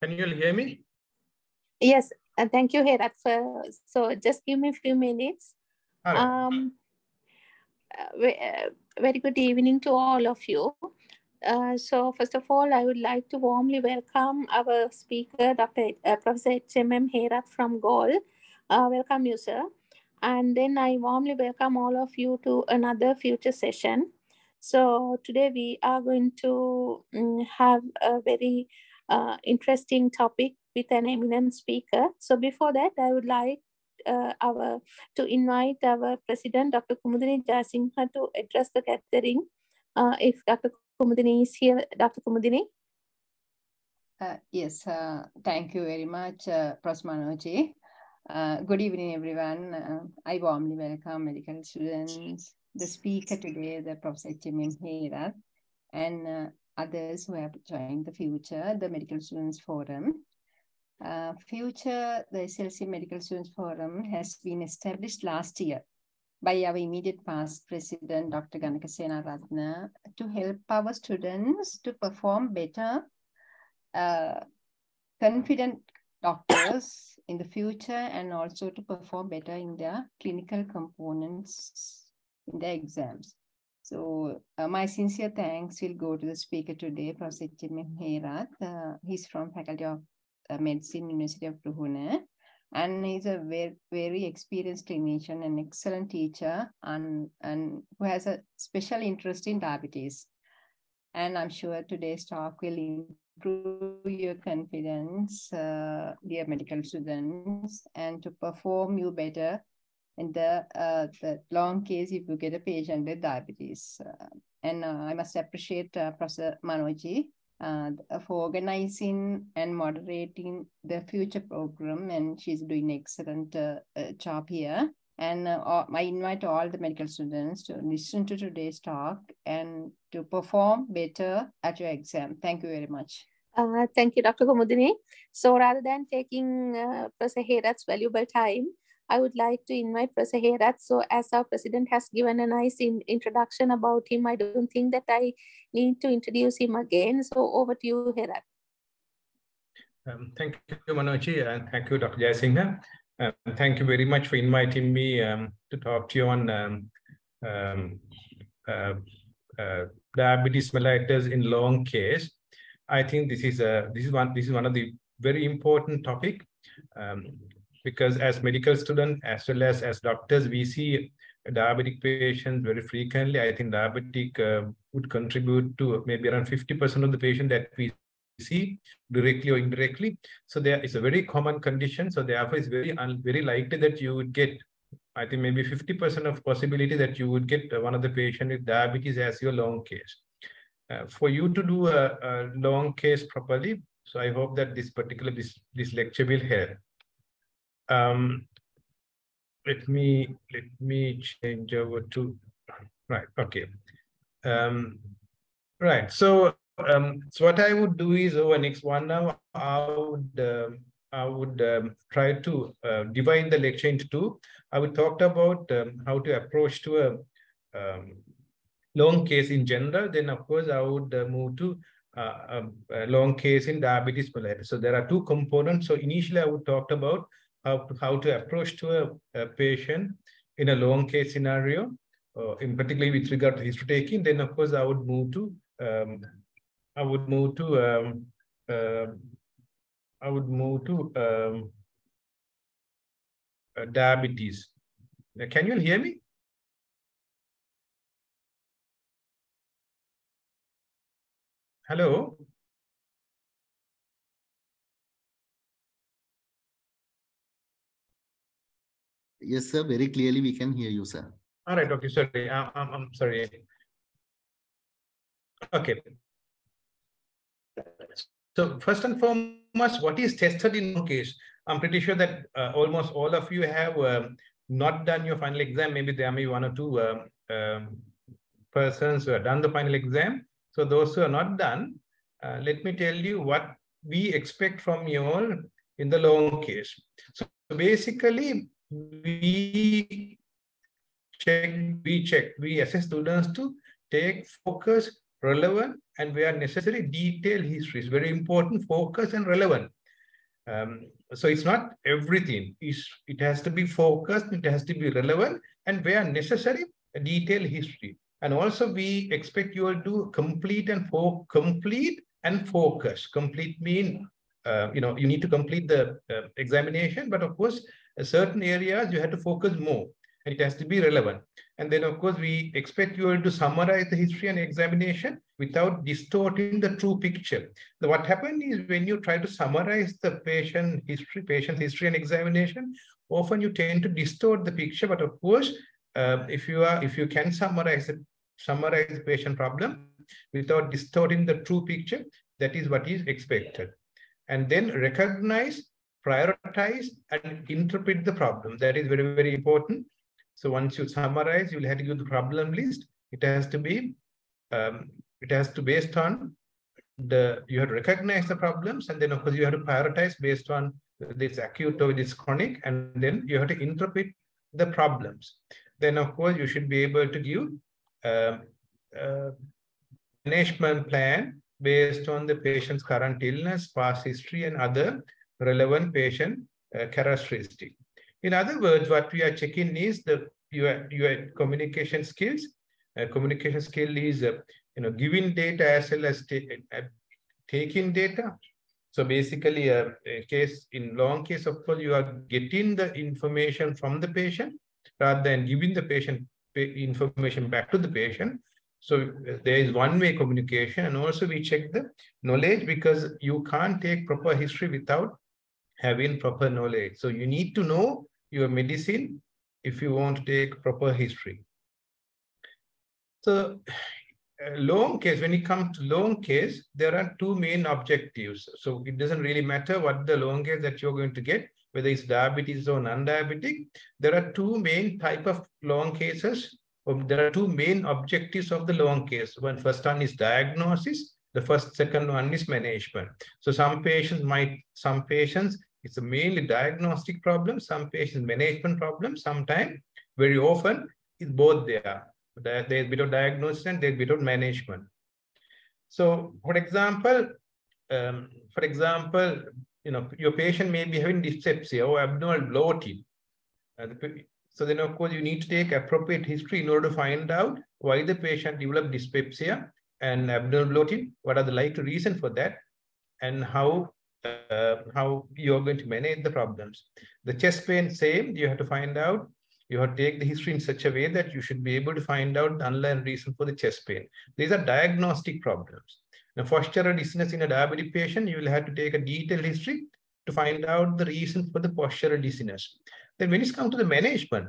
Can you hear me? Yes, thank you, Herath. So just give me a few minutes. Very good evening to all of you. So first of all, I would like to warmly welcome our speaker, Professor M M Herath from Galle. Welcome you, sir. And then I warmly welcome all of you to another future session. So today we are going to have a very interesting topic with an eminent speaker. So before that, I would like to invite our president, Dr. Kumudini Jayasinghe, to address the gathering. If Dr. Kumudini is here, Dr. Kumudini. Yes, thank you very much, Prof. Manoji. Good evening, everyone. I warmly welcome medical students, the speaker today, the Professor M M Herath, and others who have joined the Future, the Medical Students Forum. Future, the SLC Medical Students Forum has been established last year by our immediate past president, Dr. Ganaka Senaratne, to help our students to perform better, confident doctors in the future, and also to perform better in their clinical components in their exams. So my sincere thanks will go to the speaker today, Professor M M Herath. He's from Faculty of Medicine, University of Ruhune, and he's a very, very experienced clinician and excellent teacher, and who has a special interest in diabetes. And I'm sure today's talk will improve your confidence, dear medical students, and to perform you better in the long case if you get a patient with diabetes. And I must appreciate Professor Manoji for organizing and moderating the future program, and she's doing an excellent job here. And I invite all the medical students to listen to today's talk and to perform better at your exam. Thank you very much. Thank you, Dr. Kumudini. So rather than taking Professor Herath's valuable time, I would like to invite Professor Herath. So as our president has given a nice introduction about him, I don't think that I need to introduce him again. So over to you, Herath. Thank you, Manoji, and thank you, Dr. Jayasinghe. Thank you very much for inviting me to talk to you on diabetes mellitus in long case. I think this is one of the very important topic. Because as medical students, as well as doctors, we see diabetic patients very frequently. I think diabetic would contribute to maybe around 50% of the patient that we see directly or indirectly. So there is a very common condition. So therefore, it's very likely that you would get, I think maybe 50% of possibility that you would get one of the patient with diabetes as your long case. For you to do a long case properly, so I hope that this lecture will help. Let me change over to right. Okay. Right. So what I would do is over next 1 hour, I would try to divide the lecture into two. I would talk about how to approach to a long case in general. Then of course I would move to a long case in diabetes mellitus. So there are two components. So initially I would talk about how to approach to a patient in a long case scenario, in particular with regard to history taking. Then of course I would move to diabetes. Can you hear me? Hello. Yes, sir. Very clearly, we can hear you, sir. All right. Okay. Sorry. I'm sorry. Okay. So first and foremost, what is tested in long case? I'm pretty sure that almost all of you have not done your final exam. Maybe there may be one or two persons who have done the final exam. So those who are not done, let me tell you what we expect from you all in the long case. So basically, we we assess students to take focus, relevant, and where necessary, detailed history. It's very important, focus and relevant. So it's not everything. It has to be focused, it has to be relevant, and where necessary, a detailed history. And also we expect you all to complete and focus. Complete mean, you need to complete the examination, but of course, certain areas you have to focus more, and it has to be relevant. And then of course, we expect you all to summarize the history and examination without distorting the true picture. So what happened is when you try to summarize the patient's history and examination, often you tend to distort the picture. But of course, if you can summarize the patient problem without distorting the true picture, that is what is expected. And then recognize, prioritize, and interpret the problem. That is very, very important. So once you summarize, you'll have to give the problem list. It has to be, based on you have to recognize the problems, and then of course you have to prioritize based on this acute or this chronic, and then you have to interpret the problems. Then of course you should be able to give management plan based on the patient's current illness, past history, and other relevant patient characteristics. In other words, what we are checking is your communication skills. Communication skill is giving data as well as taking data. So basically, in long case, of course, you are getting the information from the patient rather than giving the patient information back to the patient. So there is one-way communication, and also we check the knowledge, because you can't take proper history without having proper knowledge. So you need to know your medicine if you want to take proper history. So long case, when it comes to long case, there are two main objectives. So it doesn't really matter what the long case that you're going to get, whether it's diabetes or non-diabetic. There are two main type of long cases. There are two main objectives of the long case. First one is diagnosis. Second one is management. So some patients, it's a mainly diagnostic problem. Some patients management problem. Sometimes, very often, it's both there. There's a bit of diagnosis and there's a bit of management. So, for example, your patient may be having dyspepsia or abdominal bloating. So then, of course, you need to take appropriate history in order to find out why the patient developed dyspepsia and abdominal bloating, what are the likely reasons for that, and how you're going to manage the problems. The chest pain, same, you have to find out, you have to take the history in such a way that you should be able to find out the underlying reason for the chest pain. These are diagnostic problems. Now, postural dizziness in a diabetic patient, you will have to take a detailed history to find out the reason for the postural dizziness. Then when it comes to the management,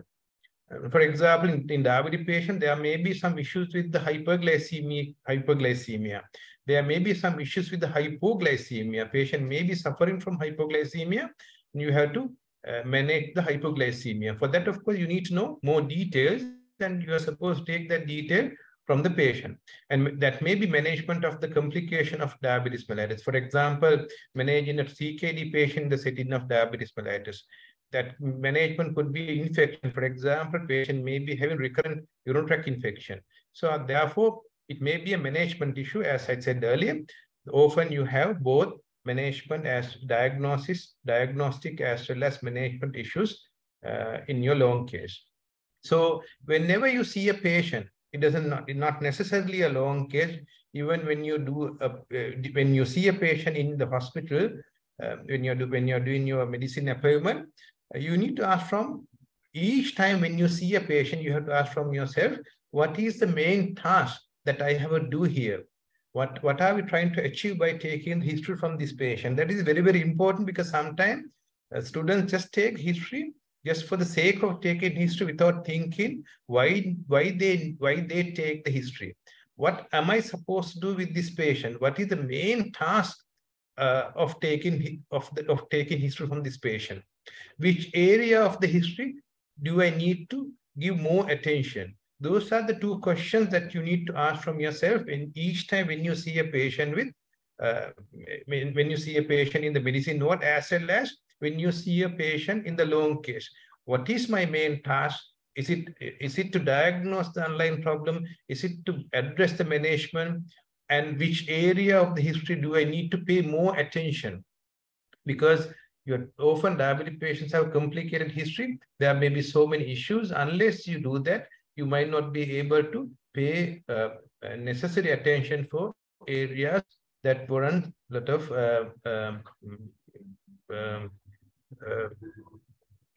for example, in diabetic patient, there may be some issues with the hyperglycemia. There may be some issues with the hypoglycemia. Patient may be suffering from hypoglycemia, and you have to manage the hypoglycemia. For that, of course, you need to know more details, and you are supposed to take that detail from the patient. And that may be management of the complication of diabetes mellitus. For example, managing a CKD patient in the setting of diabetes mellitus. That management could be infection. For example, patient may be having recurrent urinary tract infection. So therefore, it may be a management issue, as I said earlier. Often you have both management as diagnostic as well as management issues in your long case. So whenever you see a patient, it's not necessarily a long case. Even when you see a patient in the hospital, when you're doing your medicine appointment, you need to ask from each time when you see a patient, you have to ask from yourself, what is the main task that I have to do here? What are we trying to achieve by taking history from this patient? That is very, very important, because sometimes students just take history just for the sake of taking history without thinking why they take the history. What am I supposed to do with this patient? What is the main task of taking history from this patient? Which area of the history do I need to give more attention? Those are the two questions that you need to ask from yourself in each time when you see a patient when you see a patient in the medicine note, as well as when you see a patient in the long case. What is my main task Is it to diagnose the underlying problem? Is it to address the management? And which area of the history do I need to pay more attention? Because often diabetic patients have complicated history. There may be so many issues. Unless you do that, you might not be able to pay necessary attention for areas that warrant a lot of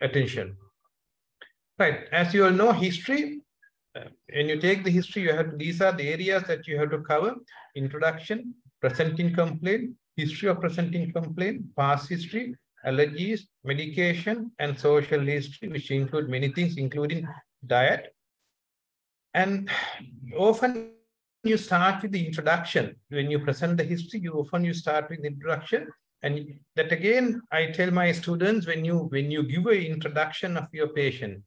attention. Right. As you all know, history, when you take the history, these are the areas that you have to cover: introduction, presenting complaint, history of presenting complaint, past history, allergies, medication, and social history, which include many things, including diet. And often you start with the introduction. When you present the history, you start with the introduction. And that again, I tell my students, when you give an introduction of your patient,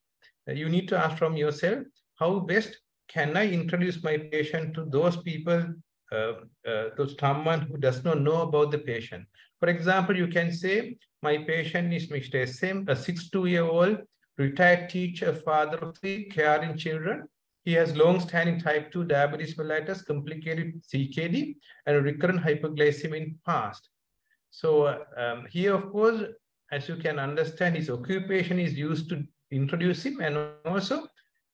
you need to ask from yourself, how best can I introduce my patient to those people, to someone who does not know about the patient? For example, you can say, my patient is Mr. SM, a 62-year-old retired teacher, father of 3 caring children. He has long-standing type 2 diabetes mellitus, complicated CKD, and recurrent hyperglycemia in past. So here, of course, as you can understand, his occupation is used to introduce him, and also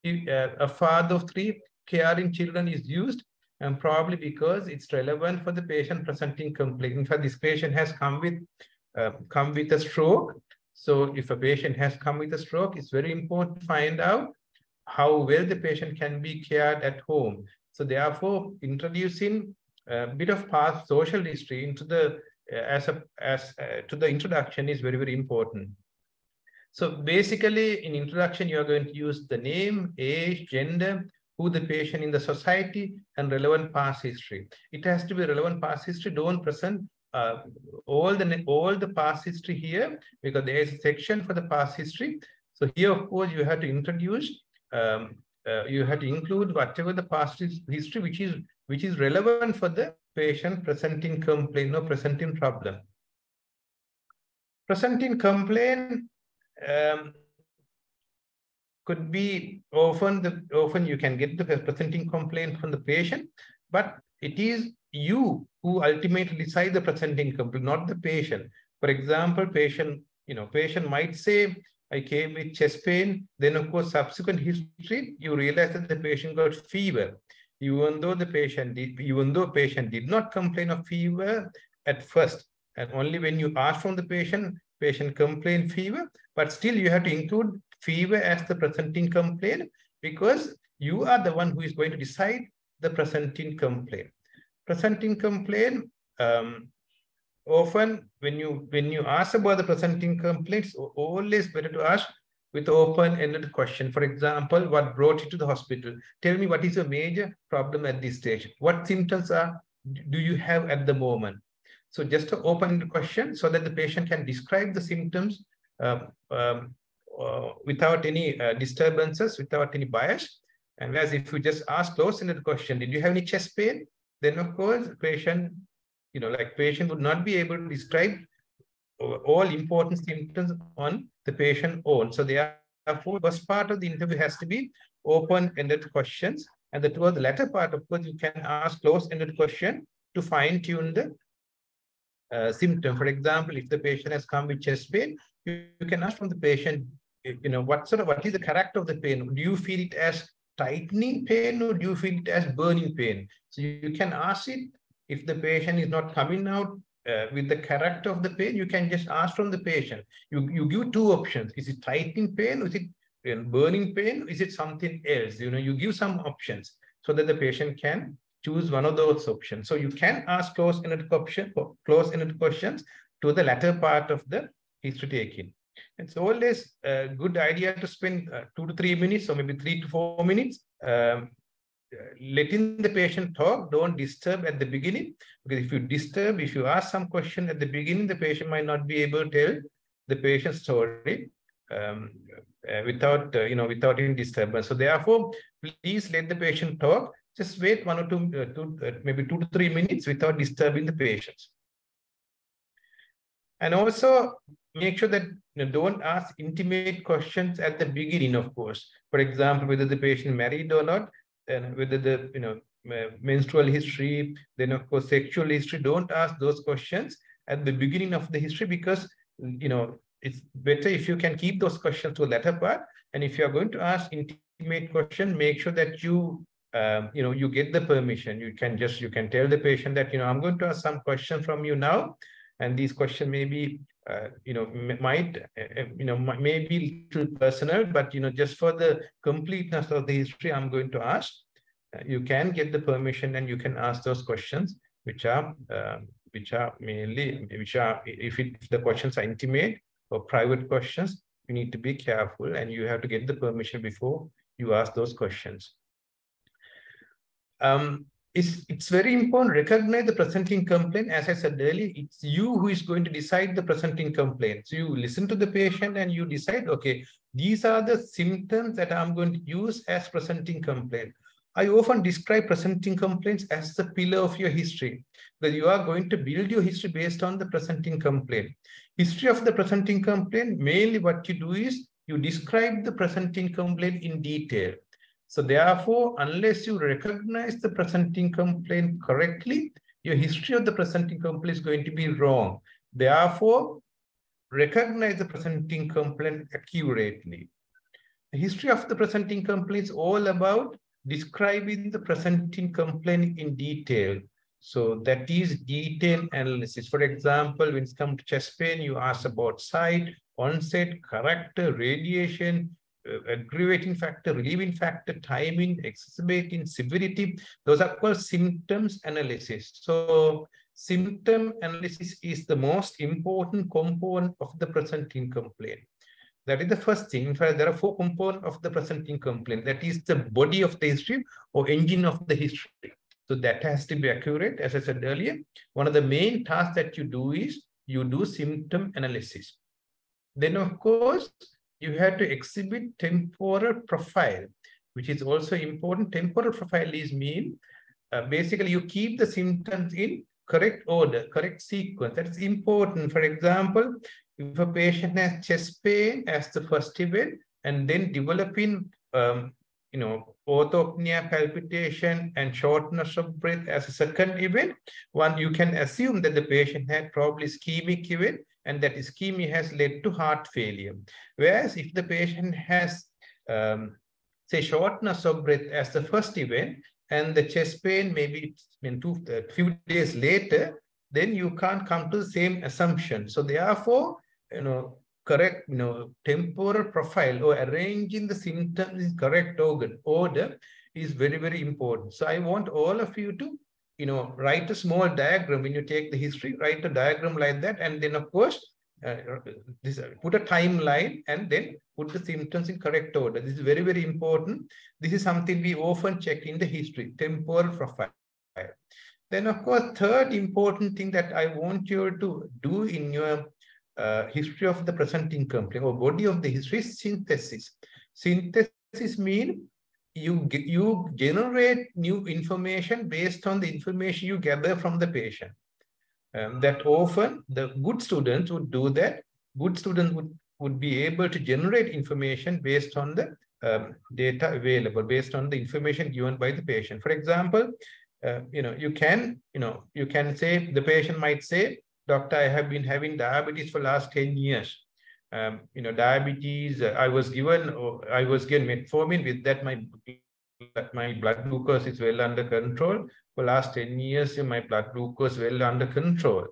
a father of 3 caring children is used, and probably because it's relevant for the patient presenting complaint. In fact, this patient has come with a stroke. So if a patient has come with a stroke, it's very important to find out how well the patient can be cared at home. So therefore, introducing a bit of past social history into the to the introduction is very, very important. So basically, in introduction, you are going to use the name, age, gender, who the patient in the society, and relevant past history. It has to be relevant past history. Don't present all the past history here, because there is a section for the past history. So here, of course, you have to introduce, you have to include whatever the past history which is relevant for the patient presenting complaint or presenting problem. Presenting complaint could be often you can get the presenting complaint from the patient, but it is you who ultimately decide the presenting complaint, not the patient. For example, patient might say, I came with chest pain. Then, of course, subsequent history, you realize that the patient got fever. Even though patient did not complain of fever at first, and only when you ask from the patient complained fever, but still you have to include fever as the presenting complaint, because you are the one who is going to decide the presenting complaint. Presenting complaint, often when you ask about the presenting complaints, always better to ask with open-ended question. For example, what brought you to the hospital? Tell me, what is your major problem at this stage? What symptoms do you have at the moment? So just an open-ended question so that the patient can describe the symptoms without any disturbances, without any bias. And whereas if you just ask close-ended question, did you have any chest pain? Then of course, patient would not be able to describe all important symptoms on the patient own. So therefore, first part of the interview has to be open-ended questions, and towards the latter part, of course, you can ask close-ended question to fine-tune the symptom. For example, if the patient has come with chest pain, you can ask from the patient, what is the character of the pain? Do you feel it as tightening pain, or do you feel it as burning pain? So you can ask it. If the patient is not coming out with the character of the pain, you can just ask from the patient. You give 2 options. Is it tightening pain? Or is it burning pain? Or is it something else? You give some options so that the patient can choose one of those options. So you can ask close-ended questions to the latter part of the history taking. It's always a good idea to spend 2 to 3 minutes, or maybe 3 to 4 minutes, letting the patient talk. Don't disturb at the beginning, because if you ask some question at the beginning, the patient might not be able to tell the patient's story without any disturbance. So therefore, please let the patient talk. Just wait 1 or 2, maybe 2 to 3 minutes without disturbing the patients. And also, make sure that don't ask intimate questions at the beginning, of course. For example, whether the patient married or not, and whether the menstrual history, then of course sexual history. Don't ask those questions at the beginning of the history, because it's better if you can keep those questions to the latter part. And if you are going to ask intimate question, make sure that you you get the permission. You can tell the patient that I'm going to ask some questions from you now, and these questions may be may be too personal, but just for the completeness of the history, I'm going to ask. You can get the permission and you can ask those questions, which are mainly if the questions are intimate or private questions, you need to be careful and you have to get the permission before you ask those questions. It's very important to recognize the presenting complaint. As I said earlier, it's you who is going to decide the presenting complaint. So you listen to the patient and you decide, okay, these are the symptoms that I'm going to use as presenting complaint. I often describe presenting complaints as the pillar of your history, because you are going to build your history based on the presenting complaint. History of the presenting complaint, mainly what you do is you describe the presenting complaint in detail. So therefore, unless you recognize the presenting complaint correctly, your history of the presenting complaint is going to be wrong. Therefore, recognize the presenting complaint accurately. The history of the presenting complaint is all about describing the presenting complaint in detail. So that is detailed analysis. For example, when it comes to chest pain, you ask about site, onset, character, radiation, aggravating factor, relieving factor, timing, exacerbating, severity. Those are called symptoms analysis. So symptom analysis is the most important component of the presenting complaint. That is the first thing. In fact, there are 4 components of the presenting complaint. That is the body of the history or engine of the history. So that has to be accurate. As I said earlier, one of the main tasks that you do is you do symptom analysis. Then, of course, you have to exhibit temporal profile, which is also important. Temporal profile is basically you keep the symptoms in correct order, correct sequence. That's important. For example, if a patient has chest pain as the first event and then developing, orthopnea, palpitation, and shortness of breath as a second event, you can assume that the patient had probably ischemic event, and that ischemia has led to heart failure. Whereas if the patient has, say, shortness of breath as the first event, and the chest pain maybe a few days later, then you can't come to the same assumption. So therefore, correct, temporal profile or arranging the symptoms in correct order is very, very important. So I want all of you to, write a small diagram. When you take the history, write a diagram like that. And then of course, put a timeline and then put the symptoms in correct order. This is very, very important. This is something we often check in the history, temporal profile. Then of course, third important thing that I want you to do in your history of the presenting complaint or body of the history is synthesis. Synthesis means you generate new information based on the information you gather from the patient. That often the good students would do that. Good students would be able to generate information based on the data available, based on the information given by the patient. For example, you can say, the patient might say, "Doctor, I have been having diabetes for the last 10 years. Diabetes, I was given metformin. With that, my blood glucose is well under control. For the last 10 years, my blood glucose well under control.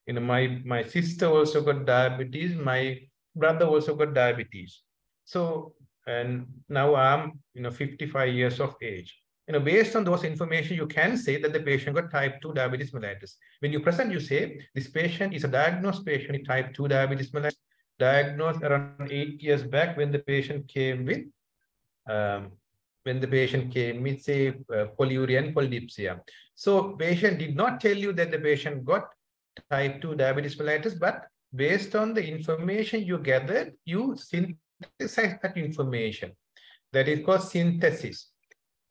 My sister also got diabetes. My brother also got diabetes. So, and now I'm, 55 years of age. Based on those information, you can say that the patient got type 2 diabetes mellitus. When you present, you say, this patient is a diagnosed patient with type 2 diabetes mellitus, diagnosed around 8 years back when the patient came with, say, polyuria and polydipsia. So patient did not tell you that the patient got type 2 diabetes mellitus, but based on the information you gathered, you synthesize that information. That is called synthesis.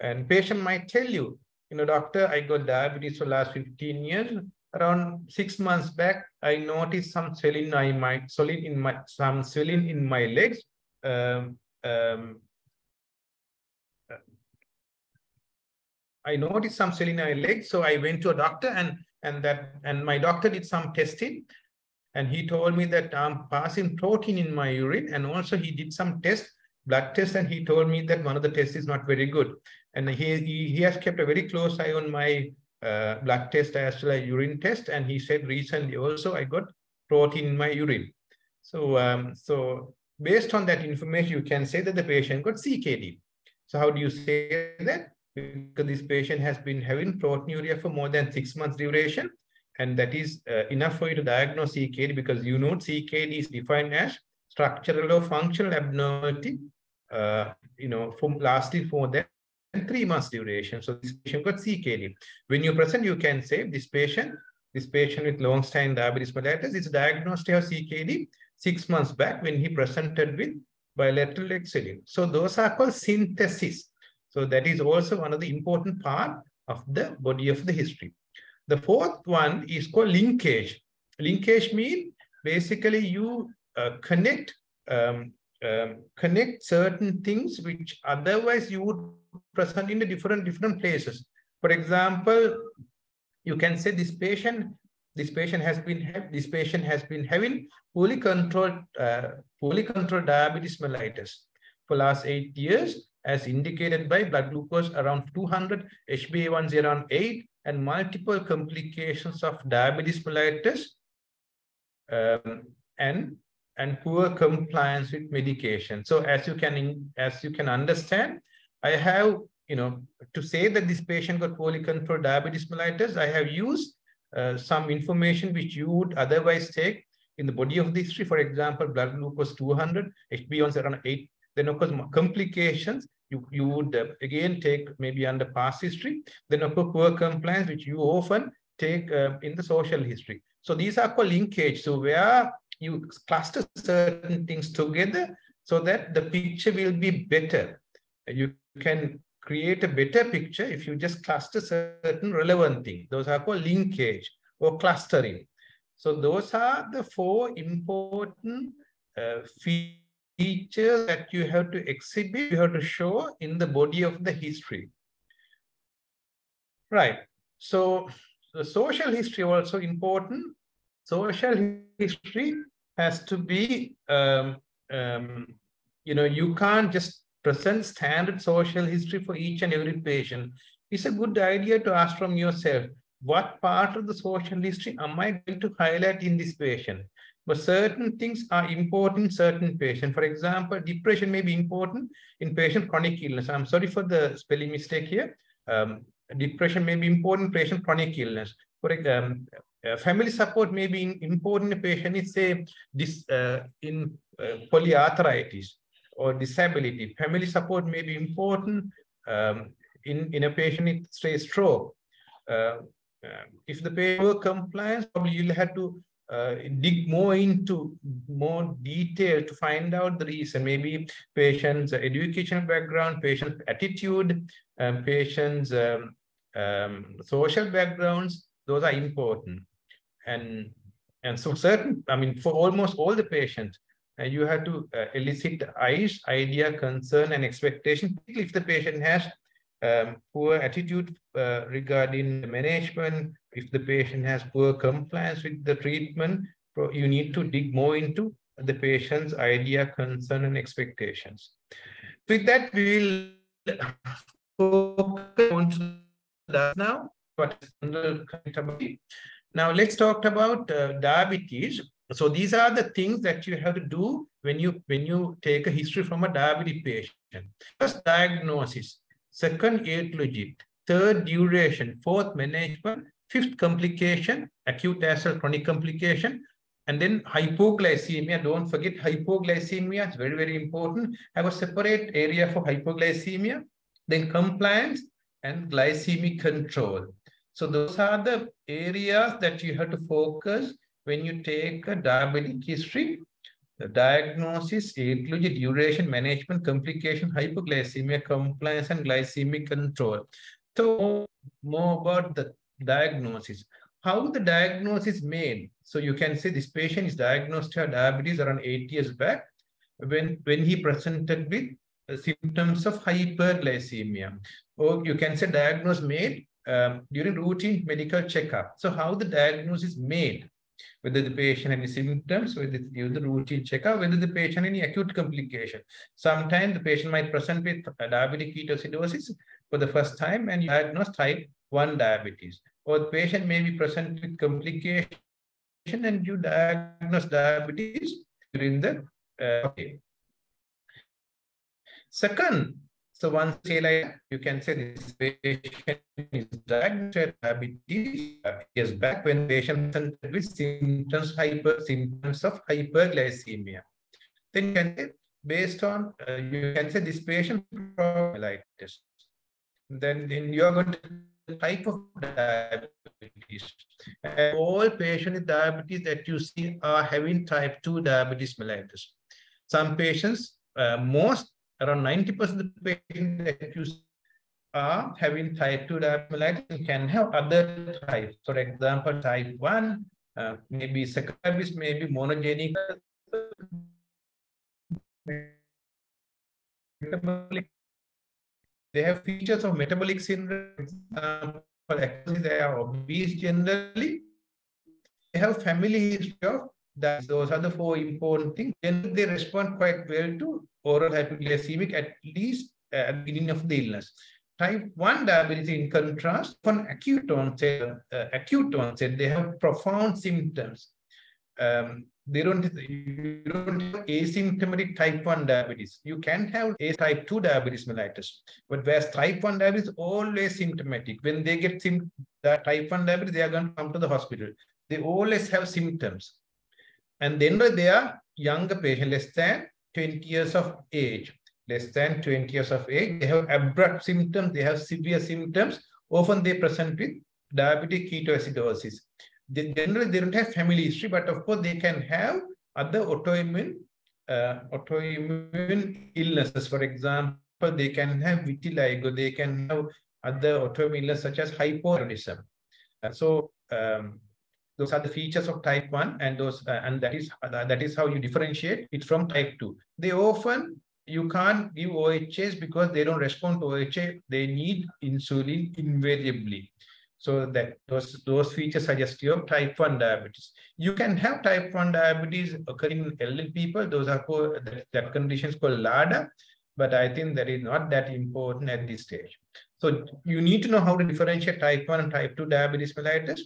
And patient might tell you, doctor, I got diabetes for the last 15 years. around 6 months back, I noticed some swelling in my legs. I noticed some swelling in my legs, so I went to a doctor, and my doctor did some testing, and he told me that I'm passing protein in my urine, and also he did some blood test, and he told me that one of the tests is not very good, and he has kept a very close eye on my blood test as well as urine test, and he said recently also I got protein in my urine. So based on that information, you can say that the patient got CKD. So how do you say that? Because this patient has been having proteinuria for more than 6 months duration, and that is enough for you to diagnose CKD, because you know CKD is defined as structural or functional abnormality, from lasting more than 3 months duration. So this patient got CKD. When you present, you can say this patient with long-standing diabetes mellitus is diagnosed to have CKD 6 months back when he presented with bilateral leg swelling. So those are called synthesis. So that is also one of the important part of the body of the history. The fourth one is called linkage. Linkage means basically you connect certain things which otherwise you would present in the different places. For example, you can say this patient has been having poorly controlled diabetes mellitus for last 8 years, as indicated by blood glucose around 200, HbA1c around 8, and multiple complications of diabetes mellitus, and poor compliance with medication. So as you can understand, I have, to say that this patient got poorly controlled diabetes mellitus, I have used some information which you would otherwise take in the body of the history. For example, blood glucose 200, HbA1c around 8. Then of course complications you would again take maybe under past history. Then of course poor compliance, which you often take in the social history. So these are called linkage. So where you cluster certain things together so that the picture will be better. You can create a better picture if you just cluster certain relevant things. Those are called linkage or clustering. So those are the 4 important features that you have to exhibit, you have to show in the body of the history. Right. So the social history also important. Social history has to be, you can't just present standard social history for each and every patient. It's a good idea to ask from yourself, what part of the social history am I going to highlight in this patient? But certain things are important in certain patients. For example, depression may be important in patient chronic illness. I'm sorry for the spelling mistake here. Depression may be important in patient chronic illness. For example, family support may be important in a patient in polyarthritis or disability. Family support may be important in a patient with stroke. If the patient compliance, probably you'll have to dig more into more detail to find out the reason. Maybe patient's educational background, patient's attitude, patient's social backgrounds, those are important. And so for almost all the patients, you have to elicit idea, concern, and expectation, particularly if the patient has poor attitude regarding the management. If the patient has poor compliance with the treatment, you need to dig more into the patient's idea, concern, and expectations. With that, we will focus on that now. Now let's talk about diabetes. So these are the things that you have to do when you take a history from a diabetic patient. First, diagnosis. Second, etiology. Third, duration. Fourth, management. Fifth, complication, acute as well chronic complication. And then hypoglycemia. Don't forget hypoglycemia. It's very, very important. Have a separate area for hypoglycemia. Then compliance and glycemic control. So those are the areas that you have to focus when you take a diabetic history: the diagnosis, etiology, duration, management, complication, hypoglycemia, compliance, and glycemic control. So more about the diagnosis. how the diagnosis is made. So you can say this patient is diagnosed to have diabetes around 8 years back when he presented with symptoms of hyperglycemia. Or you can say diagnosis made during routine medical checkup. So how the diagnosis is made, whether the patient has any symptoms, whether it's due to the routine checkup, whether the patient has any acute complication. Sometimes the patient might present with diabetic ketoacidosis for the first time and you diagnose type 1 diabetes. Or the patient may be present with complication and you diagnose diabetes during the day. Second, so once you say like you can say this patient is diagnosed with diabetes years back when patient presented with symptoms of hyperglycemia. Then you can say based on you can say this patient mellitus. Then you are going to the type of diabetes. And all patients with diabetes that you see are having type 2 diabetes mellitus. Some patients, around 90% of the patients that you see are having type 2 diabetes mellitus and can have other types. For example, type 1, maybe second diabetes, maybe monogenic. They have features of metabolic syndrome. They are obese generally. They have family history of that. Those are the 4 important things. Then they respond quite well to oral hypoglycemic at least at the beginning of the illness. Type 1 diabetes, in contrast, on acute onset, they have profound symptoms. You don't have asymptomatic type 1 diabetes. You can have a type 2 diabetes mellitus, but whereas type 1 diabetes is always symptomatic. When they get type 1 diabetes, they are going to come to the hospital. They always have symptoms. And then they are younger patients, less than 20 years of age. Less than 20 years of age, they have abrupt symptoms, they have severe symptoms. Often they present with diabetic ketoacidosis. Generally, they don't have family history, but of course, they can have other autoimmune illnesses. For example, they can have vitiligo, they can have other autoimmune illnesses such as hypothyroidism. So those are the features of type 1, and that is how you differentiate it from type 2. They often, you can't give OHAs because they don't respond to OHA. They need insulin invariably. So that those features suggest you have type 1 diabetes. You can have type 1 diabetes occurring in elderly people. Those are that condition is called LADA, but I think that is not that important at this stage. So you need to know how to differentiate type 1 and type 2 diabetes mellitus.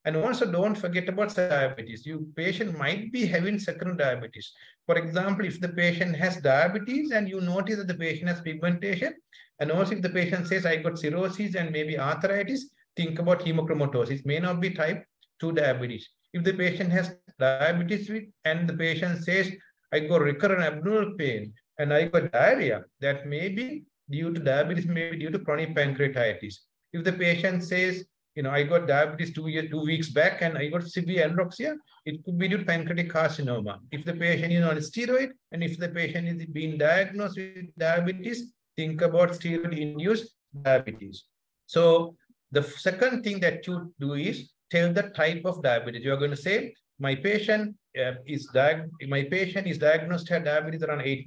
And also don't forget about diabetes. Your patient might be having secondary diabetes. For example, if the patient has diabetes and you notice that the patient has pigmentation, and also if the patient says, I got cirrhosis and maybe arthritis, think about hemochromatosis. It may not be type 2 diabetes. If the patient has diabetes and the patient says, I got recurrent abdominal pain and I got diarrhea, that may be due to diabetes, may be due to chronic pancreatitis. If the patient says, I got diabetes 2 weeks back and I got severe anorexia, it could be due to pancreatic carcinoma. If the patient is on a steroid and if the patient is being diagnosed with diabetes, think about steroid-induced diabetes. So the second thing that you do is tell the type of diabetes. You are going to say, my patient is diagnosed to have diabetes around 8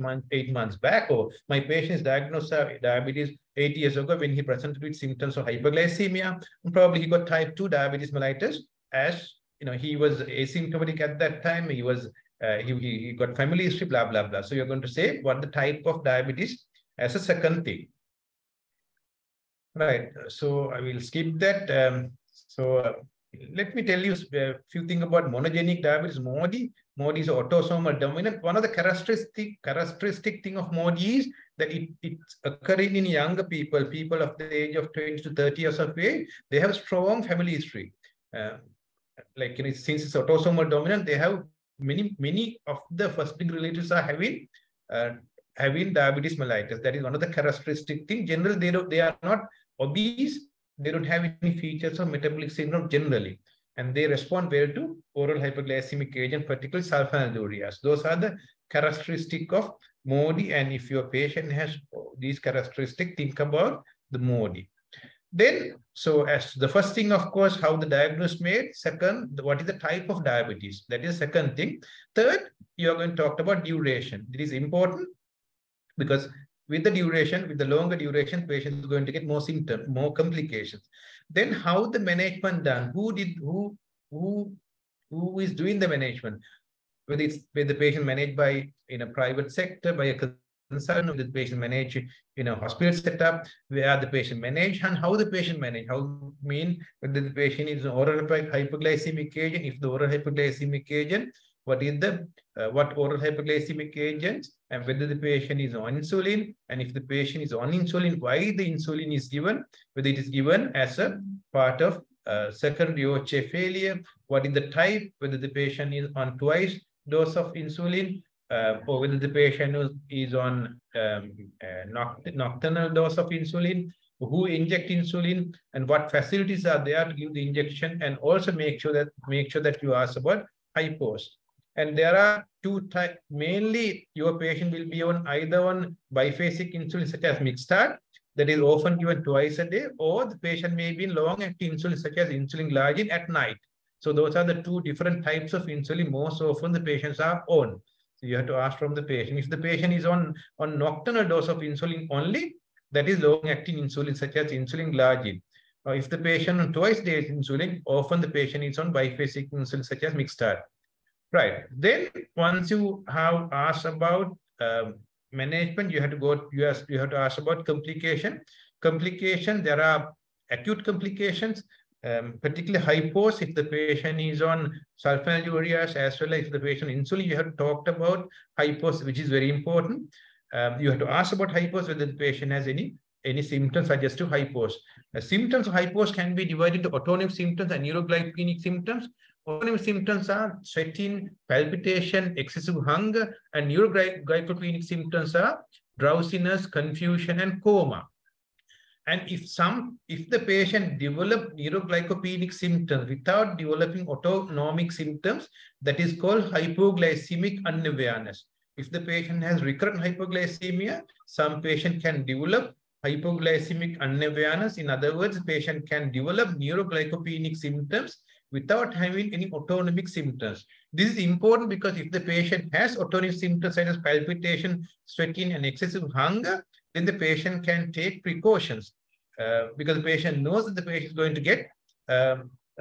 months back, or my patient is diagnosed with diabetes 8 years ago when he presented with symptoms of hyperglycemia, and probably he got type 2 diabetes mellitus, as he was asymptomatic at that time. He was he got family history, blah blah blah. So you're going to say what the type of diabetes as a second thing. Right. So I will skip that. Let me tell you a few things about monogenic diabetes, MODY. MODY is autosomal dominant. One of the characteristic thing of MODY is that it's occurring in younger people of the age of 20 to 30 years of age. They have strong family history. Since it's autosomal dominant, they have many of the first degree relatives are having diabetes mellitus. That is one of the characteristic things. Generally, they are not obese. They don't have any features of metabolic syndrome generally, and they respond well to oral hypoglycemic agent, particularly sulfonylureas. Those are the characteristic of MODY, and if your patient has these characteristics, think about the MODY. Then, so as the first thing, of course, how the diagnosis made. Second, what is the type of diabetes? That is the second thing. Third, you are going to talk about duration. It is important because with the duration, with the longer duration, patient is going to get more symptoms, more complications. Then how the management done? Who is doing the management? Whether it's with the patient managed by in a private sector, by a consultant, whether the patient managed in a hospital setup, where the patient managed, and how the patient managed. How mean whether the patient is an oral hypoglycemic agent, if the oral hypoglycemic agent, what is the what oral hypoglycemic agents, and whether the patient is on insulin, and if the patient is on insulin, why the insulin is given, whether it is given as a part of secondary OHA failure, what is the type, whether the patient is on twice dose of insulin, or whether the patient is on nocturnal dose of insulin, who inject insulin, and what facilities are there to give the injection, and also make sure that you ask about hypos. And there are two types. Mainly, your patient will be on either on biphasic insulin such as Mixtard, that is often given twice a day, or the patient may be in long-acting insulin such as insulin glargine at night. So those are the two different types of insulin most often the patients are on. So you have to ask from the patient. If the patient is on nocturnal dose of insulin only, that is long-acting insulin such as insulin glargine. If the patient on twice daily insulin, often the patient is on biphasic insulin such as Mixtard. Right. Then once you have asked about management, you have to ask about complication. Complication, there are acute complications, particularly hypos. If the patient is on sulfonylureas as well as if the patient insulin, you have talked about hypos, which is very important. You have to ask about hypos whether the patient has any symptoms suggest to hypos. Symptoms of hypos can be divided into autonomic symptoms and neuroglycopenic symptoms. Autonomic symptoms are sweating, palpitation, excessive hunger, and neuroglycopenic symptoms are drowsiness, confusion, and coma. And if the patient develops neuroglycopenic symptoms without developing autonomic symptoms, that is called hypoglycemic unawareness. If the patient has recurrent hypoglycemia, some patient can develop hypoglycemic unawareness. In other words, the patient can develop neuroglycopenic symptoms without having any autonomic symptoms. This is important because if the patient has autonomic symptoms such as palpitation, sweating, and excessive hunger, then the patient can take precautions because the patient knows that the patient is going to get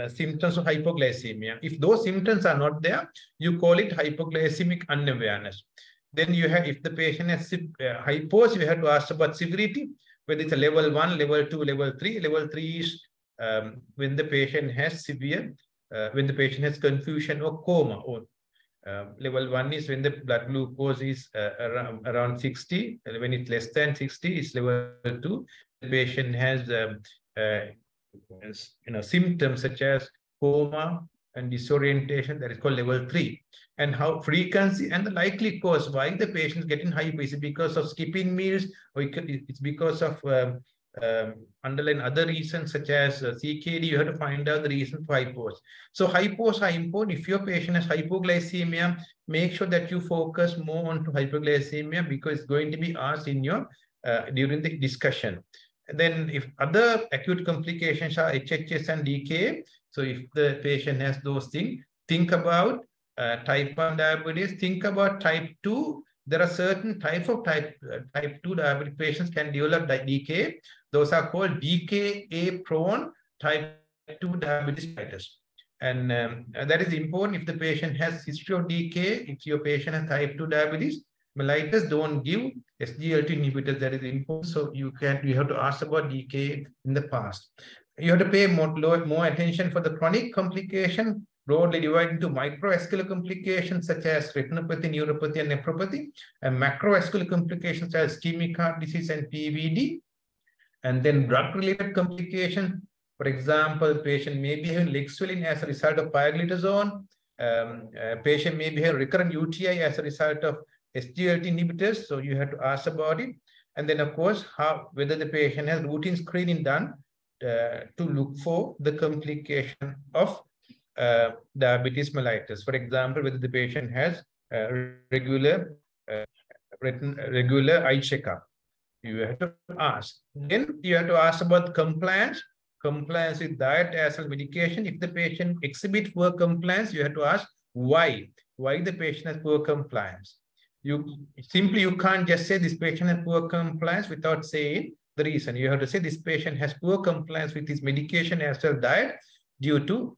symptoms of hypoglycemia. If those symptoms are not there, you call it hypoglycemic unawareness. Then you have, if the patient has hypos, you have to ask about severity, whether it's a level 1, level 2, level 3. Level 3 is when the patient has severe, when the patient has confusion or coma. Or level 1 is when the blood glucose is around 60. When it's less than 60, it's level 2. The patient has symptoms such as coma and disorientation. That is called level 3. And how frequency and the likely cause why the patient is getting hypo. Is it because of skipping meals, or it's because of underlying other reasons such as CKD? You have to find out the reason for hypos. So hypos are important. If your patient has hypoglycemia, make sure that you focus more on hypoglycemia because it's going to be asked in your during the discussion. And then if other acute complications are HHS and DKA, so if the patient has those things, think about type 1 diabetes, think about type 2. There are certain types of type 2 diabetic patients can develop DKA. Those are called DKA prone type 2 diabetes mellitus. And that is important. If the patient has history of DKA, if your patient has type 2 diabetes mellitus, don't give SGLT inhibitors. That is important. So you have to ask about DKA in the past. You have to pay more attention for the chronic complication, broadly divided into microvascular complications such as retinopathy, neuropathy, and nephropathy, and macrovascular complications such as ischemic heart disease and PVD. And then drug-related complications, for example, patient may be having leg swelling as a result of pioglitazone. Patient may be having recurrent UTI as a result of SGLT inhibitors. So you have to ask about it. And then, of course, whether the patient has routine screening done to look for the complication of diabetes mellitus. For example, whether the patient has regular eye checkup. You have to ask. Then you have to ask about compliance with diet as well as medication. If the patient exhibits poor compliance, you have to ask why the patient has poor compliance. You can't just say this patient has poor compliance without saying the reason. You have to say this patient has poor compliance with his medication as well as diet due to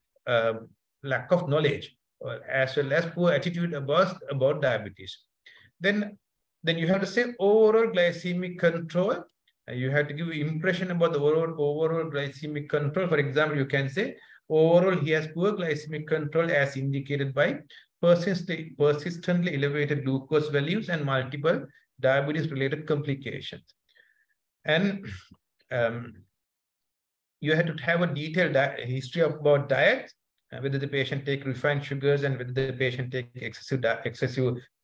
lack of knowledge, as well as poor attitude about diabetes. Then you have to say overall glycemic control. You have to give impression about the overall glycemic control. For example, you can say overall he has poor glycemic control as indicated by persistently elevated glucose values and multiple diabetes-related complications. And you have to have a detailed history about diet, whether the patient take refined sugars and whether the patient take excessive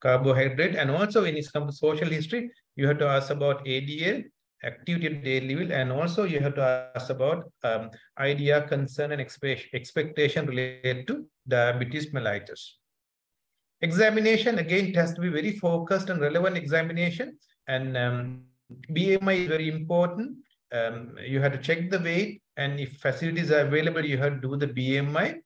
carbohydrate. And also in some social history, you have to ask about ADL, activity of daily living, and also you have to ask about idea, concern, and expectation related to diabetes mellitus. Examination, again, it has to be very focused and relevant examination. And BMI is very important. You have to check the weight, and if facilities are available, you have to do the BMI.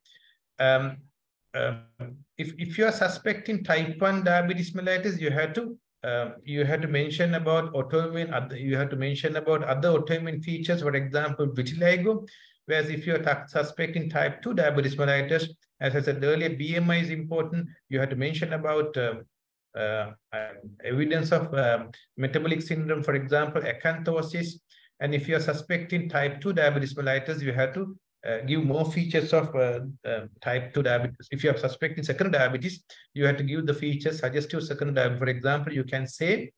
If you are suspecting type 1 diabetes mellitus, you have to mention about autoimmune. You have to mention about other autoimmune features, for example, vitiligo. Whereas if you are suspecting type 2 diabetes mellitus, as I said earlier, BMI is important. You have to mention about evidence of metabolic syndrome, for example, acanthosis. And if you are suspecting type 2 diabetes mellitus, you have to give more features of type 2 diabetes. If you are suspecting secondary diabetes, you have to give the features suggestive secondary diabetes. For example, you can say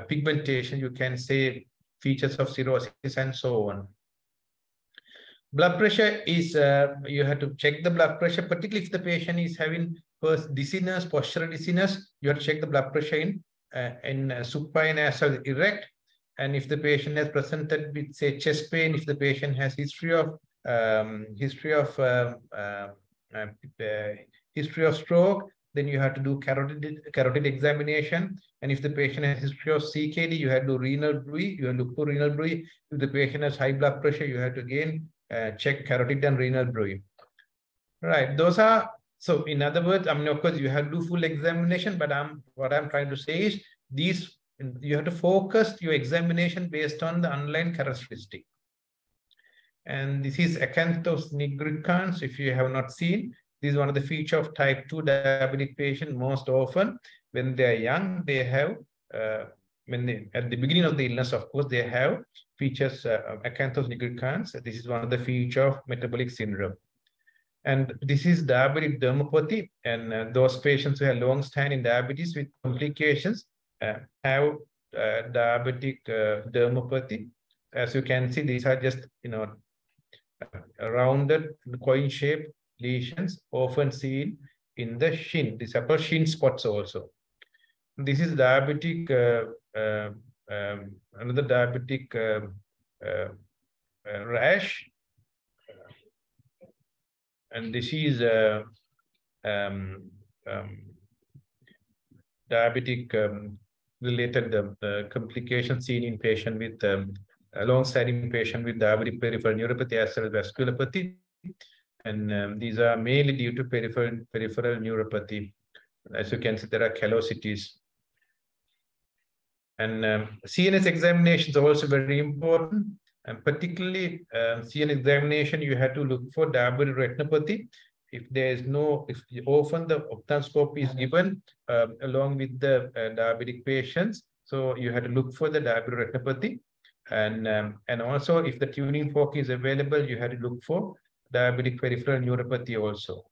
pigmentation, you can say features of cirrhosis, and so on. Blood pressure is, you have to check the blood pressure, particularly if the patient is having first dizziness, postural dizziness, you have to check the blood pressure in supine as well as erect. And if the patient has presented with, say, chest pain, if the patient has history of stroke, then you have to do carotid examination. And if the patient has history of CKD, you have to do renal bruit. You have to look for renal bruit. If the patient has high blood pressure, you have to again check carotid and renal bruit. Right. Those are, so in other words, I mean, of course, you have to do full examination, but what I'm trying to say is these, you have to focus your examination based on the underlying characteristic. And this is acanthos nigricans. If you have not seen, this is one of the features of type 2 diabetic patient. Most often, when they are young, they have, at the beginning of the illness, of course, they have features acanthos nigricans. This is one of the features of metabolic syndrome. And this is diabetic dermopathy. And those patients who have long-standing diabetes with complications have diabetic dermopathy. As you can see, these are just, rounded coin-shaped lesions often seen in the shin. These are called shin spots also. This is diabetic, another diabetic rash. And this is diabetic related complications seen in patient with a long-standing patient with diabetic peripheral neuropathy as well as vasculopathy. And these are mainly due to peripheral neuropathy. As you can see, there are callosities. And CNS examinations are also very important. And particularly CNS examination, you have to look for diabetic retinopathy. If there is no, if often the ophthalmoscopy is given along with the diabetic patients, so you have to look for the diabetic retinopathy. And also, if the tuning fork is available, you have to look for diabetic peripheral neuropathy also.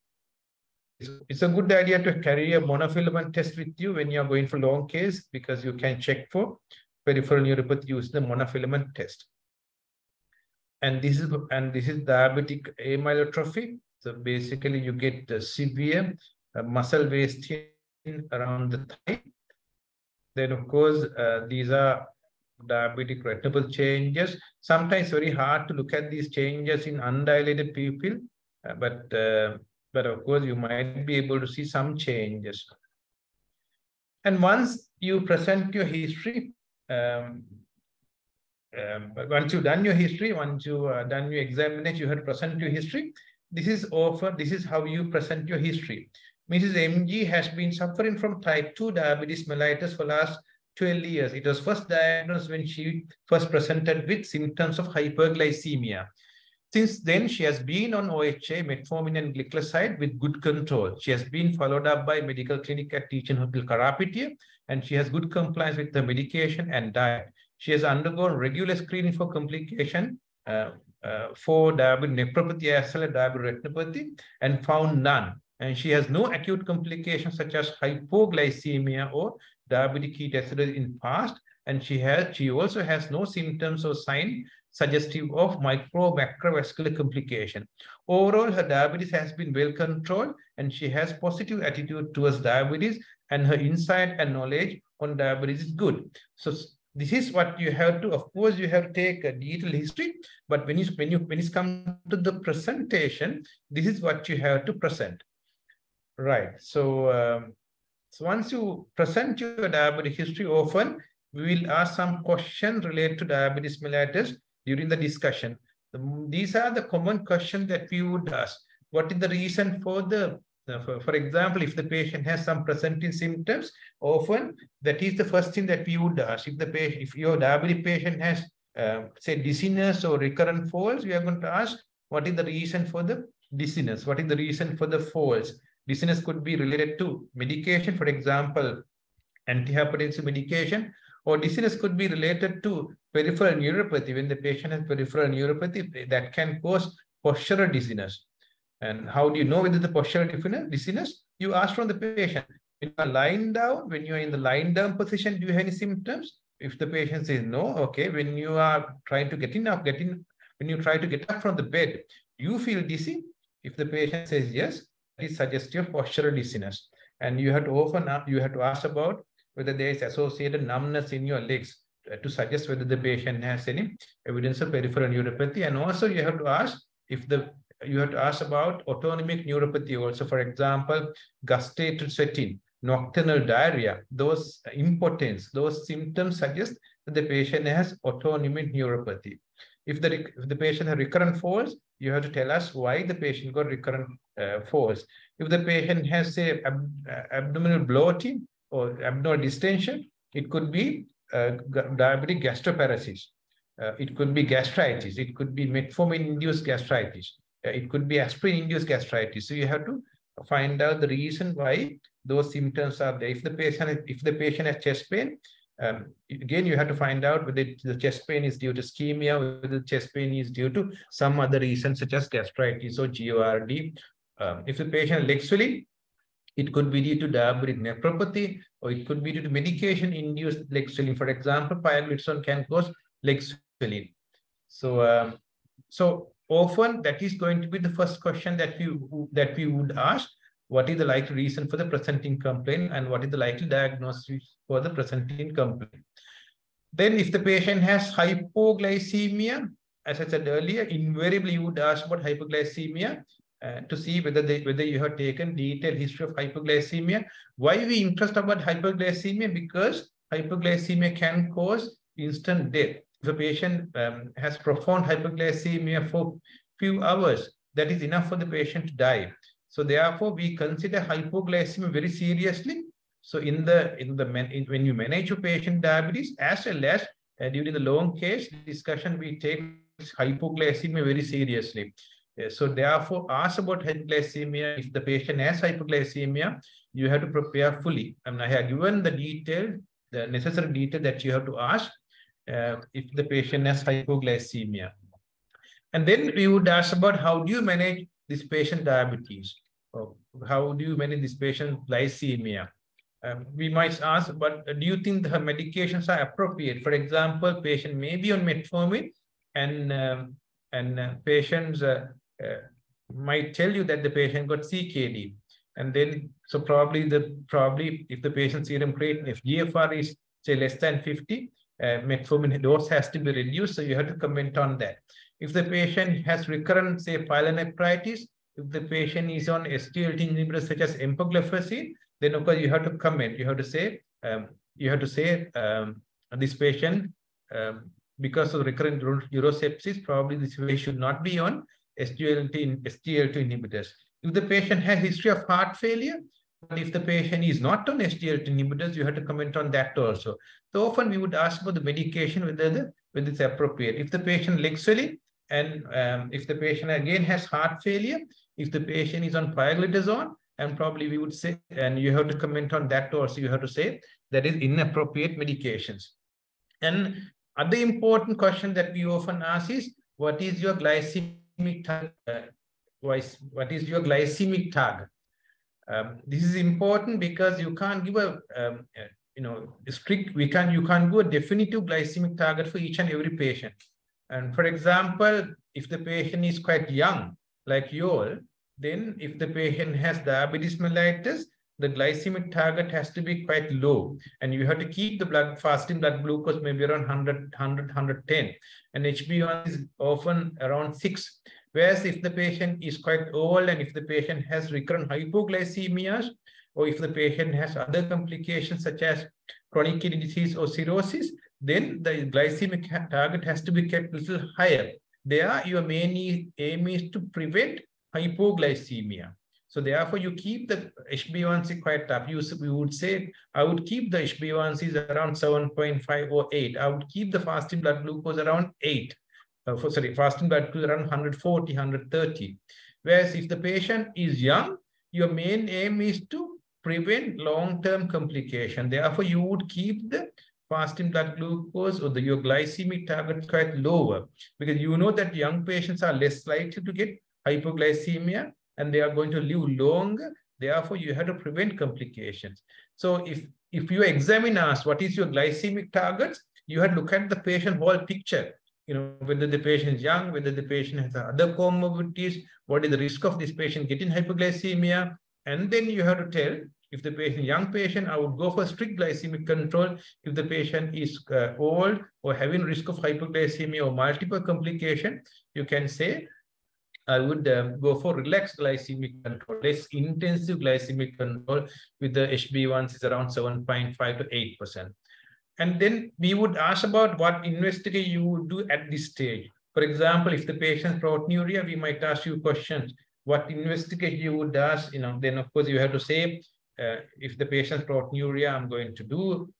It's a good idea to carry a monofilament test with you when you're going for long case, because you can check for peripheral neuropathy using the monofilament test. And this is diabetic amyotrophy. So basically, you get severe muscle wasting around the thigh. Then, of course, these are diabetic retinal changes. Sometimes very hard to look at these changes in undilated pupil, but of course you might be able to see some changes. And once you present your history, once you've done your history, once you done your examination, you have to present your history. This is how you present your history. Mrs. MG has been suffering from type 2 diabetes mellitus for last 12 years. It was first diagnosed when she first presented with symptoms of hyperglycemia. Since then, she has been on OHA, metformin, and glycoside with good control. She has been followed up by medical clinic at Teaching Hospital Karapitiya, and she has good compliance with the medication and diet. She has undergone regular screening for complication for diabetic nephropathy as well as diabetic retinopathy and found none. And she has no acute complications such as hypoglycemia or diabetic ketoacidosis in past. And she also has no symptoms or signs suggestive of macrovascular complication. Overall, her diabetes has been well controlled and she has positive attitude towards diabetes, and her insight and knowledge on diabetes is good. So this is what you have to, of course, you have to take a detailed history, but when it comes to the presentation, this is what you have to present. Right. So once you present your diabetic history, often we will ask some questions related to diabetes mellitus during the discussion. These are the common questions that we would ask. What is the reason for for example, if the patient has some presenting symptoms, often that is the first thing that we would ask. If your diabetic patient has, say, dizziness or recurrent falls, we are going to ask, what is the reason for the dizziness? What is the reason for the falls? Dizziness could be related to medication, for example, antihypertensive medication, or dizziness could be related to peripheral neuropathy. When the patient has peripheral neuropathy, that can cause postural dizziness. And how do you know whether the postural dizziness? You ask from the patient. When you are lying down, when you are in the lying down position, do you have any symptoms? If the patient says no, okay. When you are trying to when you try to get up from the bed, you feel dizzy. If the patient says yes, that is suggestive of postural dizziness. And you have to ask about whether there is associated numbness in your legs to suggest whether the patient has any evidence of peripheral neuropathy. And also you have to ask about autonomic neuropathy also. For example, gustated sweating, nocturnal diarrhea, those impotence, those symptoms suggest that the patient has autonomic neuropathy. If the patient has recurrent falls, you have to tell us why the patient got recurrent falls. If the patient has, say, abdominal bloating or abdominal distension, it could be diabetic gastroparesis. It could be gastritis. It could be metformin-induced gastritis. It could be aspirin-induced gastritis. So you have to find out the reason why those symptoms are there. If the patient has chest pain, again, you have to find out whether the chest pain is due to ischemia, whether the chest pain is due to some other reason such as gastritis or GORD. If the patient has leg swelling, it could be due to diabetic nephropathy, or it could be due to medication-induced leg swelling. For example, pioglitazone can cause leg swelling. So, often that is going to be the first question that we would ask. What is the likely reason for the presenting complaint, and what is the likely diagnosis for the presenting complaint? Then if the patient has hypoglycemia, as I said earlier, invariably you would ask about hypoglycemia to see whether you have taken detailed history of hypoglycemia. Why we interest about hypoglycemia? Because hypoglycemia can cause instant death. If a patient has profound hypoglycemia for few hours, that is enough for the patient to die. So therefore, we consider hypoglycemia very seriously. So when you manage your patient diabetes, as well as during the long case discussion, we take hypoglycemia very seriously. So therefore, ask about hypoglycemia. If the patient has hypoglycemia, you have to prepare fully. And I have given the necessary detail that you have to ask if the patient has hypoglycemia. And then we would ask about how do you manage this patient diabetes? Or how do you manage this patient glycemia? We might ask, but do you think her medications are appropriate? For example, patient may be on metformin, and patients might tell you that the patient got CKD, and then so probably if the patient's serum creatinine, if GFR is say less than 50, metformin dose has to be reduced. So you have to comment on that. If the patient has recurrent, say, pyelonephritis, if the patient is on SGLT inhibitors such as empagliflozin, then of course you have to comment. You have to say this patient because of recurrent urosepsis, probably this patient should not be on SGLT inhibitors. If the patient has history of heart failure, but if the patient is not on SGLT inhibitors, you have to comment on that also. So often we would ask about the medication, whether it's appropriate. If the patient leg swelling, and if the patient again has heart failure, if the patient is on pioglitazone, and probably we would say, and you have to comment on that also, you have to say that is inappropriate medications. And other important question that we often ask is, what is your glycemic target? What is your glycemic target? This is important because you can't give a strict, you can't go a definitive glycemic target for each and every patient. And for example, if the patient is quite young, like you all, then if the patient has diabetes mellitus, the glycemic target has to be quite low. And you have to keep the fasting blood glucose maybe around 100, 110. And HbA1c is often around 6. Whereas if the patient is quite old and if the patient has recurrent hypoglycemias, or if the patient has other complications such as chronic kidney disease or cirrhosis, then the glycemic target has to be kept a little higher. There, your main aim is to prevent hypoglycemia. So therefore, you keep the HbA1c quite up. We would say, I would keep the HbA1c around 7.5 or 8. I would keep the fasting blood glucose around 8. Fasting blood glucose around 140, 130. Whereas if the patient is young, your main aim is to prevent long-term complication. Therefore, you would keep the fasting blood glucose or your glycemic target quite lower, because you know that young patients are less likely to get hypoglycemia and they are going to live longer. Therefore, you have to prevent complications. So if you examine us, what is your glycemic targets, you have to look at the patient whole picture. Whether the patient is young, whether the patient has other comorbidities, what is the risk of this patient getting hypoglycemia. And then you have to tell, if the patient, young patient, I would go for strict glycemic control. If the patient is old or having risk of hypoglycemia or multiple complication, you can say, I would go for relaxed glycemic control, less intensive glycemic control with the HbA1c is around 7.5 to 8%. And then we would ask about what investigation you would do at this stage. For example, if the patient's proteinuria, we might ask you questions. What investigation you would ask, then of course you have to say, if the patient's proteinuria, I'm going to do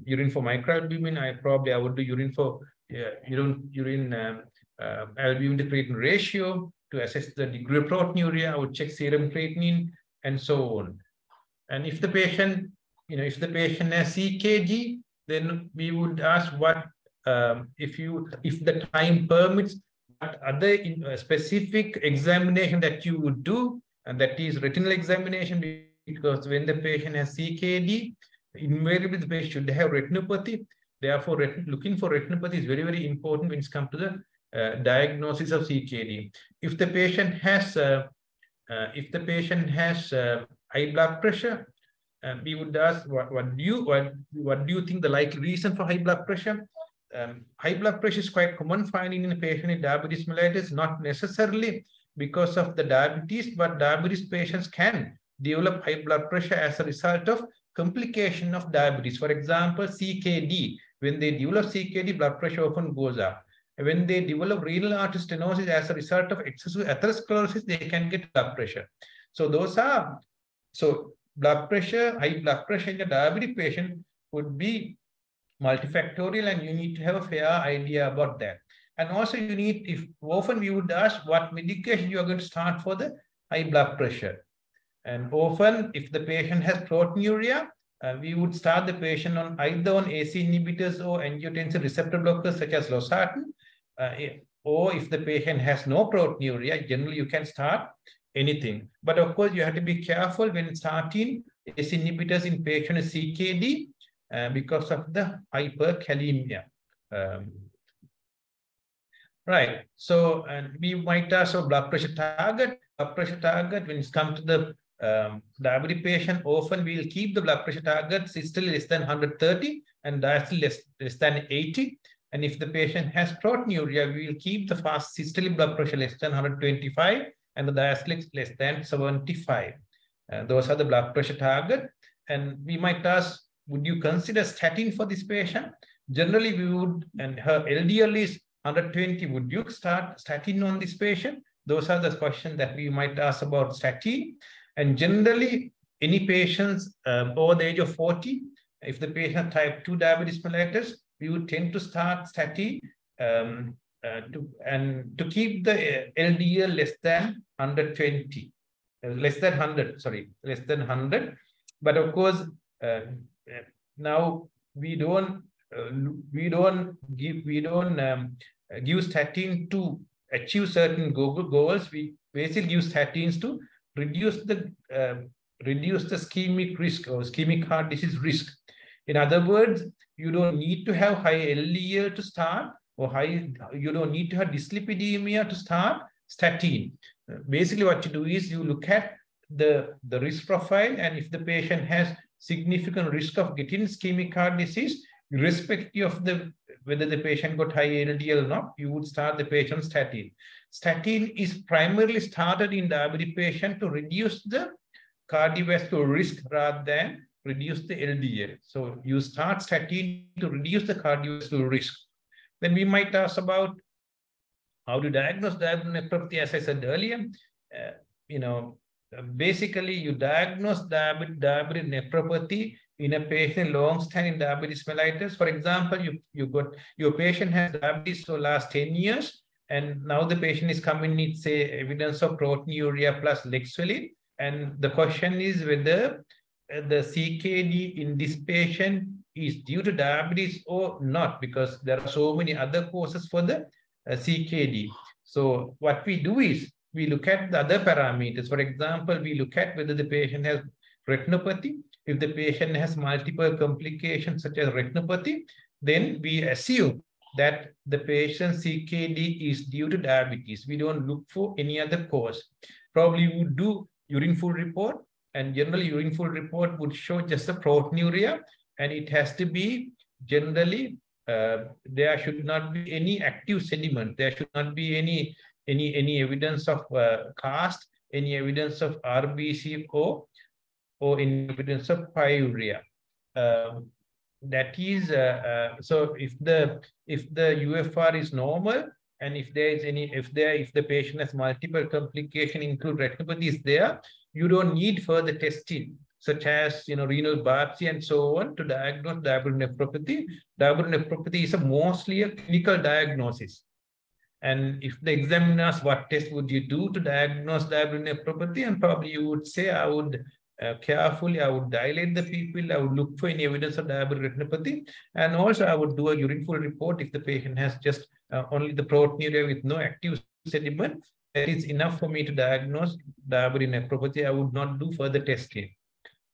urine for microalbumin. I would do urine for albumin to creatinine ratio to assess the degree of proteinuria. I would check serum creatinine and so on. And if the patient, if the patient has CKD, then we would ask what, if the time permits, what other specific examination that you would do, and that is retinal examination, because when the patient has CKD, invariably the patient should have retinopathy. Therefore, looking for retinopathy is very, very important when it comes to the diagnosis of CKD. If the patient has high blood pressure, we would ask what do you think the likely reason for high blood pressure? High blood pressure is quite common finding in a patient with diabetes mellitus, not necessarily because of the diabetes, but diabetes patients can develop high blood pressure as a result of complication of diabetes. For example, CKD. When they develop CKD, blood pressure often goes up. When they develop renal artery stenosis as a result of excessive atherosclerosis, they can get blood pressure. So blood pressure, high blood pressure in a diabetic patient would be multifactorial, and you need to have a fair idea about that. And also often we would ask what medication you are going to start for the high blood pressure. And often if the patient has proteinuria, we would start the patient on either on AC inhibitors or angiotensin receptor blockers such as losartan. Or if the patient has no proteinuria, generally you can start anything. But of course, you have to be careful when starting ACE inhibitors in patient with CKD because of the hyperkalemia. Right. So, and we might ask our blood pressure target. Blood pressure target, when it comes to the diabetic patient, often we will keep the blood pressure target systole less than 130 and diastole less than 80. And if the patient has proteinuria, we will keep the fast systolic blood pressure less than 125 and the diastolic less than 75. Those are the blood pressure target. And we might ask, would you consider statin for this patient? generally we would, and her LDL is 120, would you start statin on this patient? Those are the questions that we might ask about statin. And generally, any patients over the age of 40, if the patient type 2 diabetes mellitus, we would tend to start statin to keep the LDL less than 120, less than 100, sorry, less than 100. But of course, now we don't give statin to achieve certain goals. We basically use statins to reduce the ischemic risk or ischemic heart disease risk. In other words, you don't need to have high LDL to start, or you don't need to have dyslipidemia to start statin. Basically, what you do is you look at the risk profile, and if the patient has significant risk of getting ischemic heart disease, irrespective of whether the patient got high LDL or not, you would start the patient statin. Statin is primarily started in diabetic patient to reduce the cardiovascular risk rather than reduce the LDL. So you start statin to reduce the cardiovascular risk. Then we might ask about how to diagnose diabetic nephropathy. As I said earlier, basically you diagnose diabetic nephropathy in a patient long-standing diabetes mellitus. For example, your patient has diabetes for the last 10 years, and now the patient is coming with, say, evidence of proteinuria plus leg swelling. And the question is whether the CKD in this patient is due to diabetes or not, because there are so many other causes for the CKD. So what we do is we look at the other parameters. For example, we look at whether the patient has retinopathy. If the patient has multiple complications such as retinopathy, then we assume that the patient's CKD is due to diabetes. We don't look for any other cause. Probably we would do urine full report, and generally urine full report would show just the proteinuria, and it has to be generally, there should not be any active sediment. There should not be any evidence of cast, any evidence of RBC or any evidence of pyuria. That is, so if the UFR is normal, and if the patient has multiple complications, include retinopathy is there, you don't need further testing, such as renal biopsy and so on, to diagnose diabetic nephropathy. Diabetic nephropathy is mostly a clinical diagnosis. And if the examiner asks what test would you do to diagnose diabetic nephropathy, and probably you would say, I would carefully, I would dilate the pupil, I would look for any evidence of diabetic retinopathy, and also I would do a urine full report if the patient has just only the proteinuria with no active sediment. That is enough for me to diagnose diabetic nephropathy. I would not do further testing.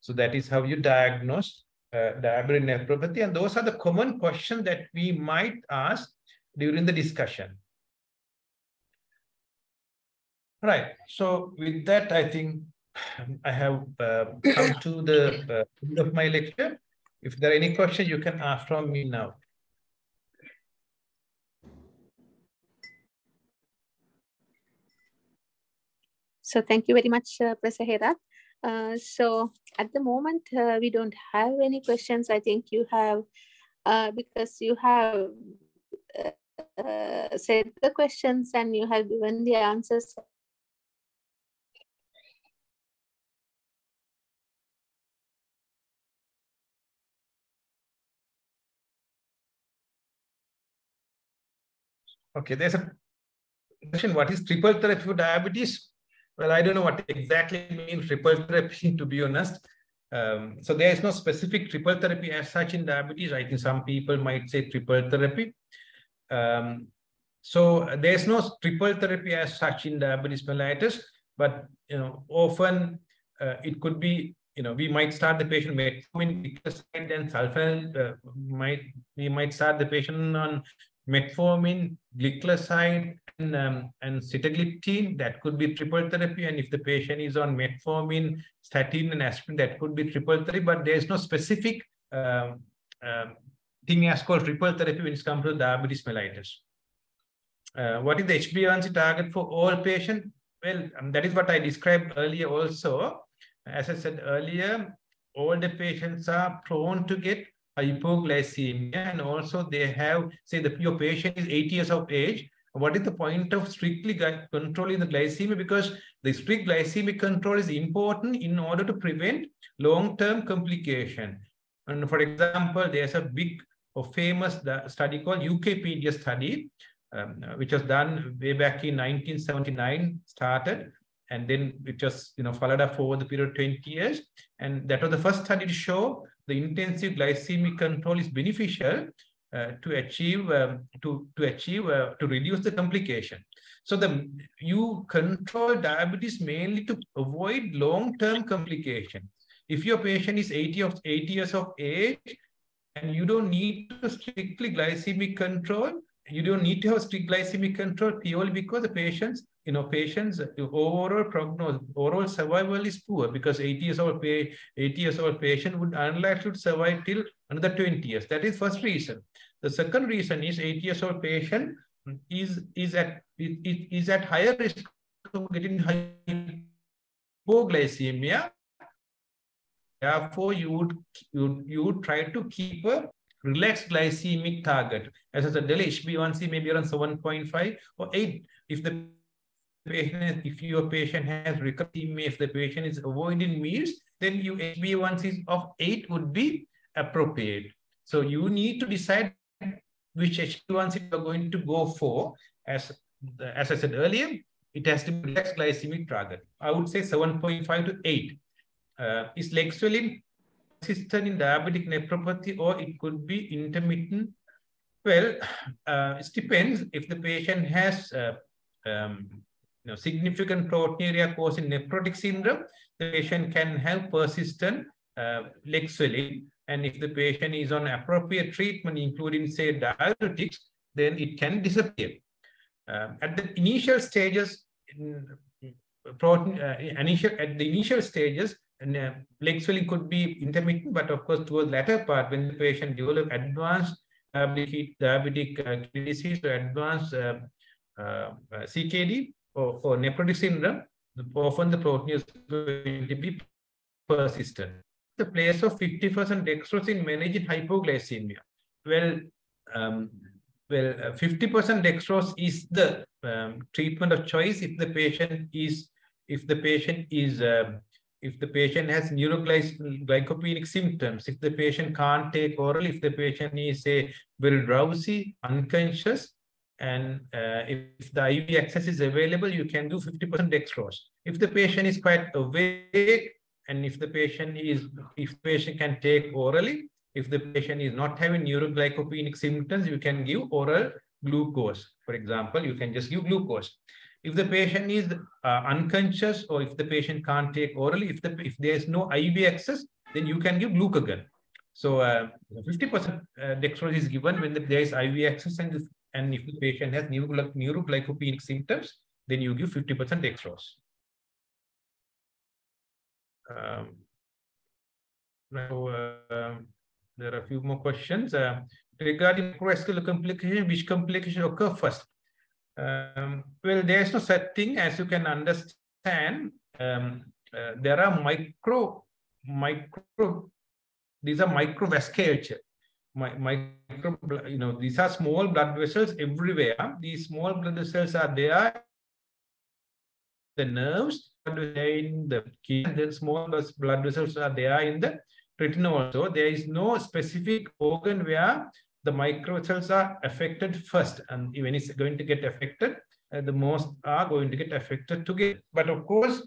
So that is how you diagnose diabetic nephropathy, and those are the common questions that we might ask during the discussion. Right. So with that, I think I have come to the end of my lecture. If there are any questions, you can ask from me now. So thank you very much, Professor Herath. So at the moment, we don't have any questions. I think you have, because you have said the questions and you have given the answers. Okay, there's a question, what is triple therapy for diabetes? Well, I don't know what exactly means triple therapy, to be honest. So there is no specific triple therapy as such in diabetes. I think some people might say triple therapy. So there's no triple therapy as such in diabetes mellitus, but often it could be, we might start the patient metformin, glycoside, and sulfonyl. We might start the patient on metformin, glycoside, and sitagliptin. That could be triple therapy. And if the patient is on metformin, statin, and aspirin, that could be triple therapy. But there is no specific thing as called triple therapy when it comes to diabetes mellitus. What is the HbA1c target for all patients? Well, that is what I described earlier also. As I said earlier, all the patients are prone to get hypoglycemia, and also they have, say, your patient is 80 years of age. What is the point of strictly controlling the glycemia? Because the strict glycemic control is important in order to prevent long-term complication. And for example, there's a big or famous study called UKpedia study, which was done way back in 1979, started, and then it just followed up over the period of 20 years. And that was the first study to show the intensive glycemic control is beneficial to reduce the complication. So you control diabetes mainly to avoid long-term complication. If your patient is 80 years of age and you don't need to strictly glycemic control, you don't need to have strict glycemic control purely because the patient's overall prognosis, overall survival is poor, because 80 years old patient would unlikely to survive till another 20 years. That is first reason. The second reason is 80 years old patient is at higher risk of getting hypoglycemia. Therefore, you would try to keep a relaxed glycemic target. As I said, HbA1c may be around 7.5 or 8. If your patient has recurrent, if the patient is avoiding meals, then your HbA1c of 8 would be appropriate. So you need to decide which HbA1c you are going to go for. As I said earlier, it has to be relaxed glycemic target. I would say 7.5 to 8. Is leg swelling persistent in diabetic nephropathy, or it could be intermittent? Well, it depends. If the patient has significant proteinuria causing nephrotic syndrome, the patient can have persistent leg swelling. And if the patient is on appropriate treatment, including, say, diuretics, then it can disappear. At the initial stages, leg swelling could be intermittent, but of course, towards the latter part, when the patient develops advanced diabetic kidney disease or advanced CKD or nephrotic syndrome, often the proteinuria is going to be persistent. The place of 50% dextrose in managing hypoglycemia. Well, 50% dextrose is the treatment of choice if the patient has neuroglycopenic symptoms, if the patient can't take oral, if the patient is very drowsy, unconscious, and if the IV access is available, you can do 50% dextrose. If the patient is quite awake, and if the patient can take orally, if the patient is not having neuroglycopenic symptoms, you can give oral glucose. For example, you can just give glucose. If the patient is unconscious, or if the patient can't take orally, if there is no IV access, then you can give glucagon. So 50% dextrose is given when there is IV access, and if the patient has neuroglycopenic symptoms, then you give 50% dextrose. There are a few more questions. Regarding microvascular complication, which complication occur first? Well, there is no such thing. As you can understand, there are these are microvasculature. These are small blood vessels everywhere. These small blood vessels are there. The nerves, in the kidney, the small blood vessels are there in the retina also. There is no specific organ where the microvessels are affected first, and when it's going to get affected, the most are going to get affected together. But of course,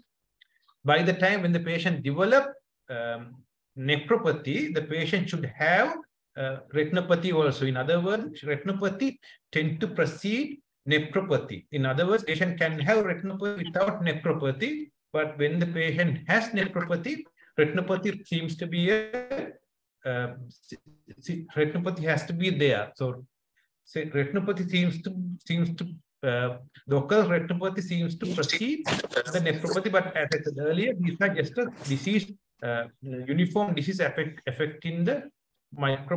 by the time when the patient develops nephropathy, the patient should have retinopathy also. In other words, retinopathy tend to precede nephropathy. In other words, patient can have retinopathy without nephropathy, but when the patient has nephropathy, retinopathy seems to be retinopathy has to be there. So, retinopathy the local retinopathy seems to precede the nephropathy. But as I said earlier, these are just a disease, uniform disease affecting the micro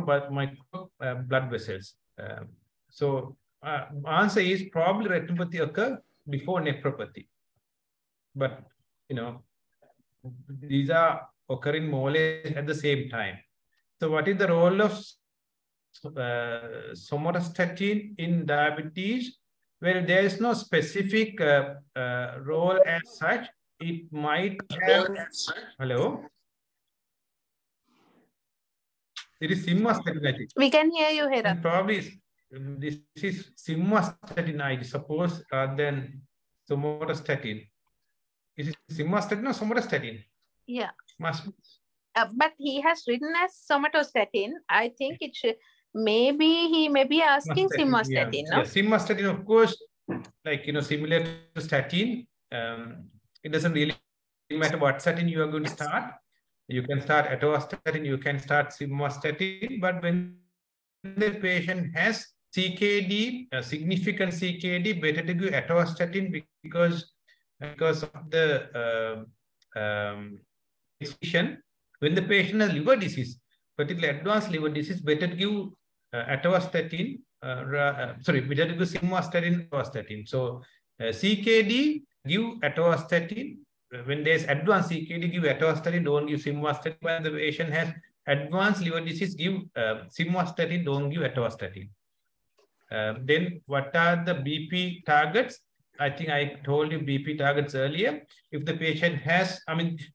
blood vessels. So, answer is probably retinopathy occur before nephropathy. But these are occurring more or less at the same time. So what is the role of somatostatin in diabetes? Well, there is no specific role as such. It might have. Hello. It is simvastatin, I think. We can hear you, And Herath. probably this is simvastatin, I suppose, rather than somatostatin. Is it simvastatin or somatostatin? Yeah. Must. But he has written as somatostatin. I think it should. Maybe he may be asking simvastatin. Yeah, simvastatin, of course, like, similar to statin. It doesn't really matter what statin you are going to start. You can start atorvastatin, you can start simvastatin, but when the patient has CKD, significant CKD, better to give atorvastatin because of the decision. When the patient has liver disease, particularly advanced liver disease, better to give atorvastatin. Better to give simvastatin, atorvastatin. So CKD, give atorvastatin. When there's advanced CKD, give atorvastatin, don't give simvastatin. When the patient has advanced liver disease, give simvastatin, don't give atorvastatin. Then what are the BP targets? I think I told you BP targets earlier. If the patient has,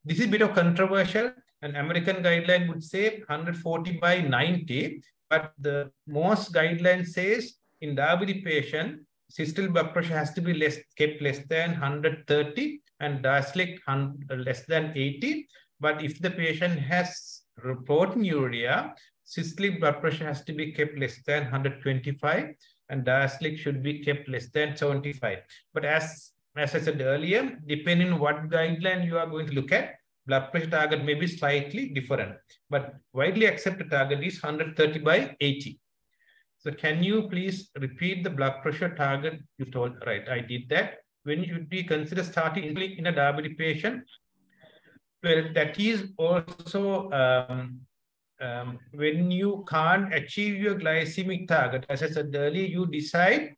this is a bit of controversial. An American guideline would say 140/90, but the most guideline says in diabetic patient, systolic blood pressure has to be kept less than 130 and diastolic less than 80. But if the patient has proteinuria, systolic blood pressure has to be kept less than 125 and diastolic should be kept less than 75. But as I said earlier, depending on what guideline you are going to look at, blood pressure target may be slightly different. But widely accepted target is 130/80. So can you please repeat the blood pressure target you told? Right, I did that. When should we consider starting in a diabetic patient? Well, that is also when you can't achieve your glycemic target. As I said earlier, you decide,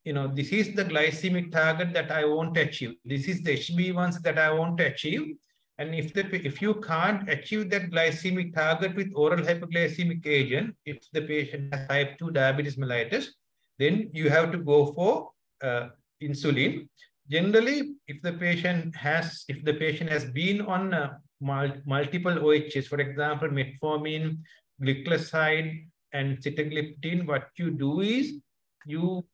this is the glycemic target that I want to achieve. This is the HbA1c that I want to achieve. And if you can't achieve that glycemic target with oral hypoglycemic agent, if the patient has type 2 diabetes mellitus, then you have to go for insulin. Generally, if the patient has been on multiple OHs, for example, metformin, glycoside, and sitagliptin, what you do is you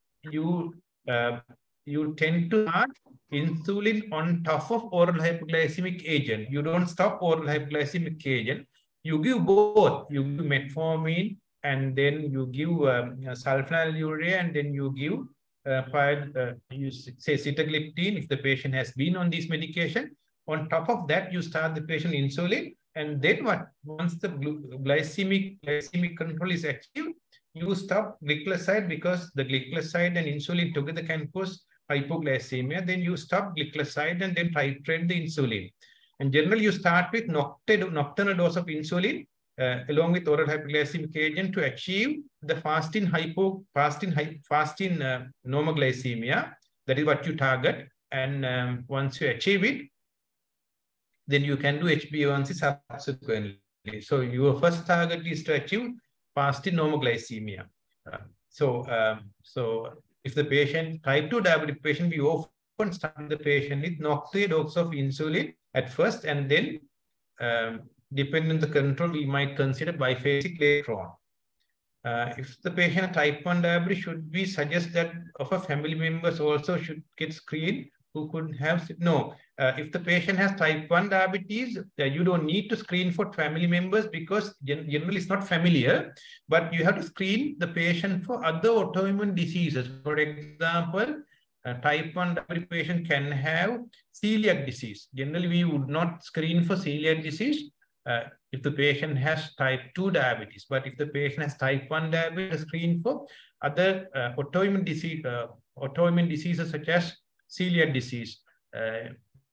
tend to start insulin on top of oral hypoglycemic agent. You don't stop oral hypoglycemic agent. You give both. You give metformin, and then you give sulfonylurea, and then you give you say sitagliptin if the patient has been on this medication. On top of that, you start the patient insulin, and then once the glycemic control is achieved, you stop glycoside because the glycoside and insulin together can cause hypoglycemia. Then you stop glycoside and then titrate the insulin. And generally, you start with nocturnal dose of insulin along with oral hypoglycemic agent to achieve the fasting normoglycemia. That is what you target. And once you achieve it, then you can do HbA1c subsequently. So your first target is to achieve fasting normoglycemia. So if the patient, type 2 diabetic patient, we often start the patient with nocturnal dose of insulin at first, and then depending on the control, we might consider biphasic later on. If the patient has type 1 diabetes, should we suggest that of a family members also should get screened who could have? No. If the patient has type 1 diabetes, you don't need to screen for family members because generally it's not familiar, but you have to screen the patient for other autoimmune diseases. For example, type 1 diabetic patient can have celiac disease. Generally, we would not screen for celiac disease if the patient has type 2 diabetes. But if the patient has type 1 diabetes, screen for other autoimmune diseases such as celiac disease.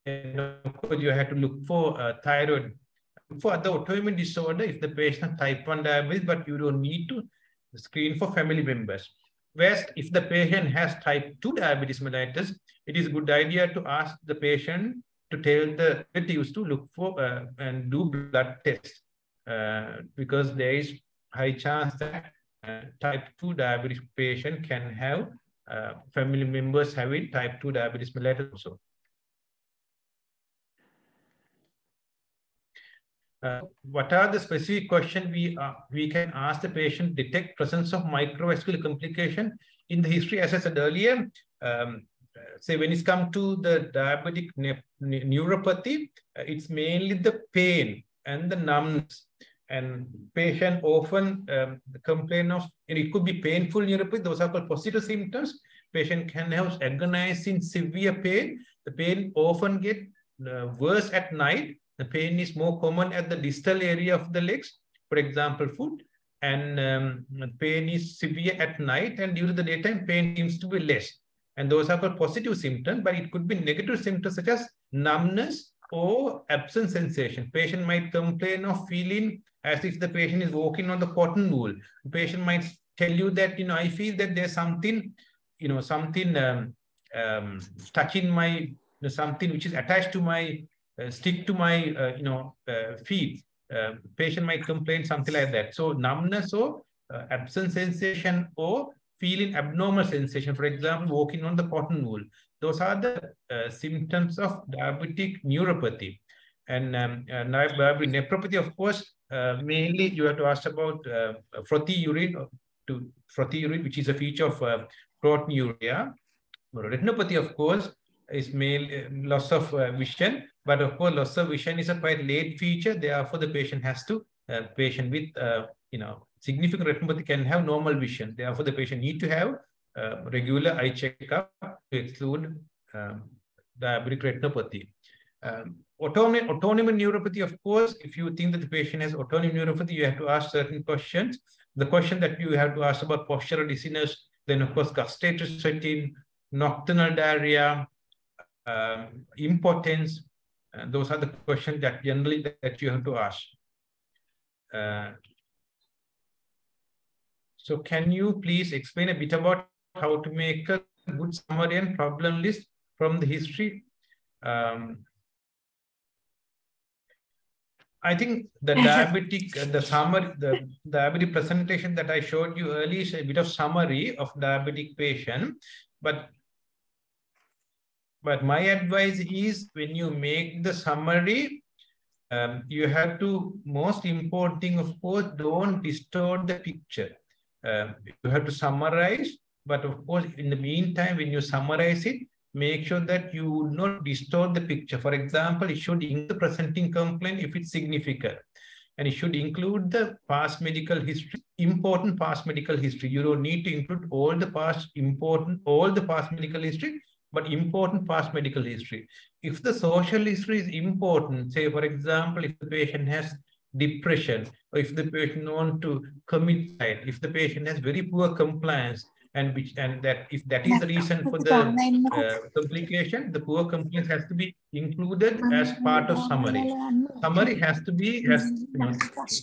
And of course, you have to look for thyroid. For other autoimmune disorder, if the patient has type 1 diabetes, but you don't need to screen for family members. Whereas if the patient has type 2 diabetes mellitus, it is a good idea to ask the patient to tell the relatives to look for and do blood tests. because there is high chance that type 2 diabetes patient can have family members having type 2 diabetes mellitus also. What are the specific questions we can ask the patient detect presence of microvascular complication in the history? As I said earlier, say when it's come to the diabetic neuropathy, it's mainly the pain and the numbness. And patient often complain of, and it could be painful neuropathy. Those are called positive symptoms. Patient can have agonizing severe pain. The pain often get worse at night. The pain is more common at the distal area of the legs, for example, foot. And pain is severe at night, and during the daytime, pain seems to be less. And those are called positive symptoms, but it could be negative symptoms such as numbness or absent sensation. Patient might complain of feeling as if the patient is walking on the cotton wool. The patient might tell you that, I feel that there's something, something touching my, something which is attached to my, stick to my, feet. Patient might complain something like that. So numbness or absent sensation or feeling abnormal sensation, for example, walking on the cotton wool. Those are the symptoms of diabetic neuropathy. And diabetic nephropathy, of course, mainly you have to ask about frothy urine, which is a feature of proteinuria. Retinopathy, of course, is mainly loss of vision, but of course, loss of vision is a quite late feature. Therefore, the patient has to, patient with, significant retinopathy can have normal vision. Therefore, the patient need to have regular eye checkup to exclude diabetic retinopathy. Autonomic neuropathy, of course, if you think that the patient has autonomic neuropathy, you have to ask certain questions. The question that you have to ask about postural dizziness, then of course, gustatory sweating, nocturnal diarrhea, impotence. Those are the questions that generally that you have to ask. So can you please explain a bit about how to make a good summary and problem list from the history? I think the diabetic, the summary, the diabetic presentation that I showed you earlier is a bit of summary of diabetic patient, but my advice is when you make the summary, you have to, most important thing, of course, don't distort the picture. You have to summarize, but of course, in the meantime, when you summarize it, make sure that you would not distort the picture. For example, it should include the presenting complaint if it's significant. And it should include the past medical history, important past medical history. You don't need to include all the past medical history, but important past medical history. If the social history is important, say, for example, if the patient has depression, or if the patient wants to commit suicide, if the patient has very poor compliance, and that if that is the reason for the complication, the poor compliance has to be included as part of summary. Summary has to be,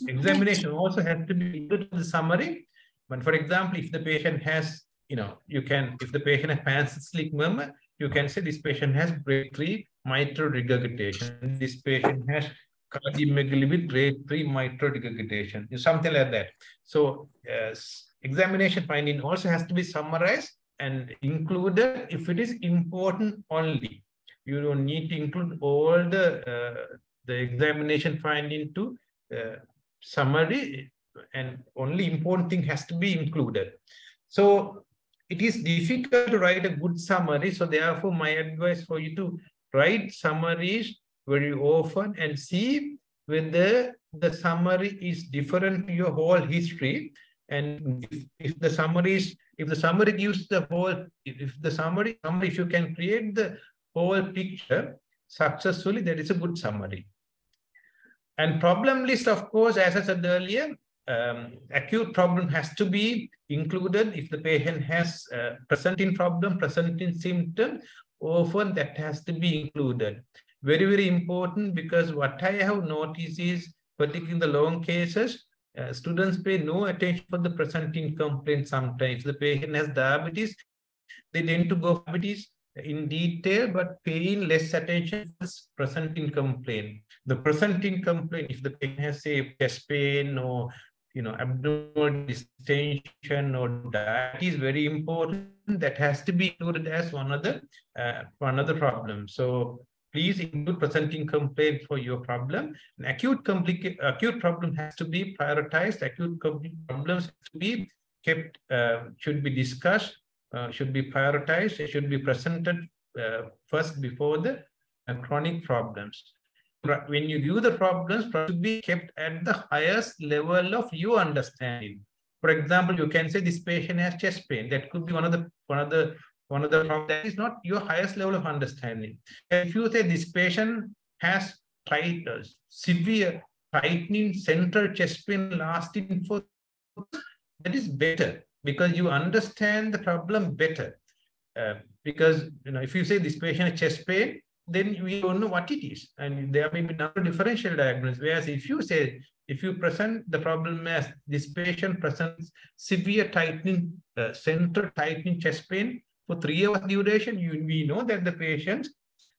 examination also has to be included in the summary. But for example, if the patient has, if the patient has pan-cyclic murmur, you can say this patient has grade 3 mitral regurgitation. This patient has cardiomegaly with grade 3 mitral regurgitation, something like that. So examination finding also has to be summarized and included if it is important only. You don't need to include all the examination finding to summary, and only important thing has to be included. So it is difficult to write a good summary. So therefore, my advice for you to write summaries very often and see whether the summary is different to your whole history. And if the summary gives the whole, if you can create the whole picture successfully, that is a good summary. And problem list, of course, as I said earlier, acute problem has to be included. If the patient has presenting problem, presenting symptom, often that has to be included. Very, very important, because what I have noticed is, particularly in the long cases, students pay no attention for the presenting complaint sometimes. The patient has diabetes, they tend to go for diabetes, in detail, but paying less attention to what's present in complaint. The present in complaint, if the patient has, say, chest pain or abdominal distension or diabetes, very important. That has to be included as one other problem. So please include presenting complaint for your problem. An acute problem has to be prioritized. Acute problems have to be kept, should be discussed, should be prioritized. It should be presented first before the chronic problems. When you view the problems, should be kept at the highest level of your understanding. For example, you can say this patient has chest pain. That could be one of the problems. That is not your highest level of understanding. If you say this patient has severe tightening central chest pain lasting for, that is better because you understand the problem better. Because if you say this patient has chest pain, then we don't know what it is, and there may be another differential diagnosis. Whereas if you present the problem as this patient presents severe tightening, central tightening chest pain for 3 hours duration, we know that the patient is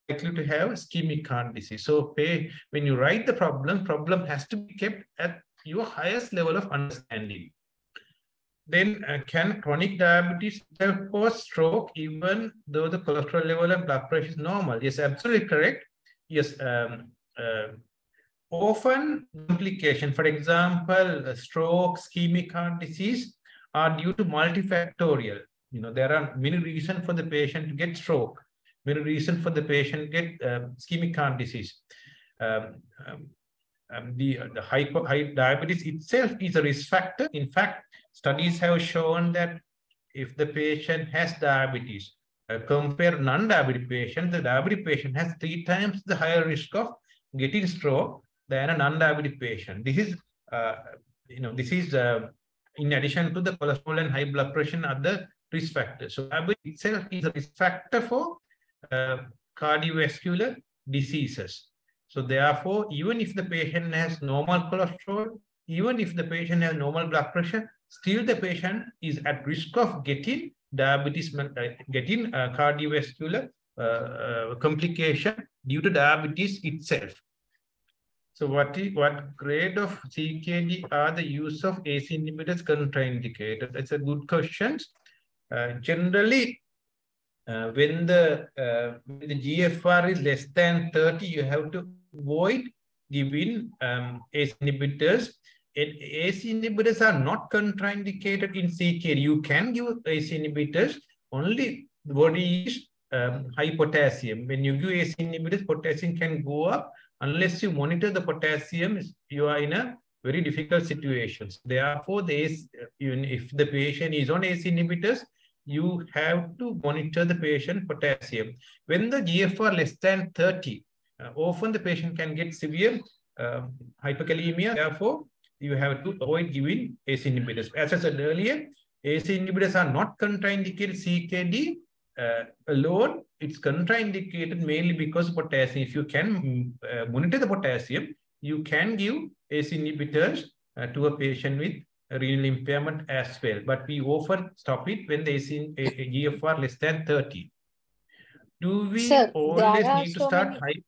likely to have ischemic heart disease. So when you write the problem has to be kept at your highest level of understanding. Then can chronic diabetes cause stroke even though the cholesterol level and blood pressure is normal? Yes, absolutely correct. Yes, often complication, for example, stroke, ischemic heart disease are due to multifactorial. There are many reasons for the patient to get stroke, many reasons for the patient to get ischemic heart disease. The high diabetes itself is a risk factor. In fact, studies have shown that if the patient has diabetes, compare non-diabetic patient, the diabetic patient has 3 times the higher risk of getting stroke than a non-diabetic patient. This is, in addition to the cholesterol and high blood pressure and other risk factors. So diabetes itself is a risk factor for cardiovascular diseases. So therefore, even if the patient has normal cholesterol, even if the patient has normal blood pressure, still the patient is at risk of getting diabetes, getting cardiovascular complication due to diabetes itself. So what grade of CKD are the use of ACE inhibitors contraindicated? That's a good question. Generally, when the GFR is less than 30, you have to avoid giving ACE inhibitors. ACE inhibitors are not contraindicated in CKD. You can give ACE inhibitors, only the body is high potassium. When you give ACE inhibitors, potassium can go up. Unless you monitor the potassium, you are in a very difficult situation. Therefore, even if the patient is on ACE inhibitors, you have to monitor the patient potassium. When the GFR less than 30, often the patient can get severe hyperkalemia. Therefore, you have to avoid giving ACE inhibitors. As I said earlier, ACE inhibitors are not contraindicated CKD alone. It's contraindicated mainly because of potassium. If you can monitor the potassium, you can give ACE inhibitors to a patient with renal impairment as well. But we often stop it when there is a GFR less than 30. Do we always need to start high?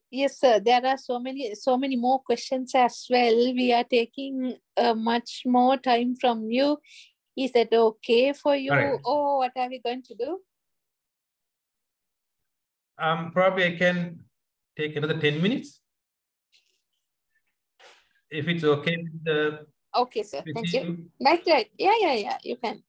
Yes, sir. There are so many more questions as well. We are taking much more time from you. Is that okay for you? Right. Or what are we going to do? Probably I can take another 10 minutes. If it's okay with the... Okay, sir. Thank you. Right. Yeah, you can.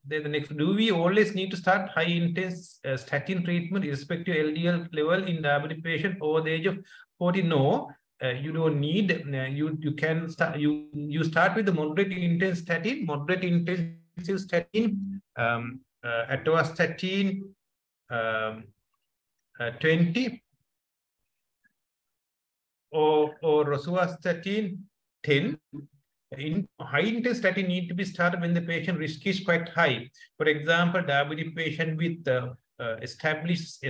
Then the next, do we always need to start high intense statin treatment irrespective of LDL level in diabetic patient over the age of 40? No, you don't need. You can start. You start with the moderate intense statin, moderate intensive statin, atorvastatin 20 or rosuvastatin 10. In high intense statin need to be started when the patient risk is quite high. For example, diabetic patient with established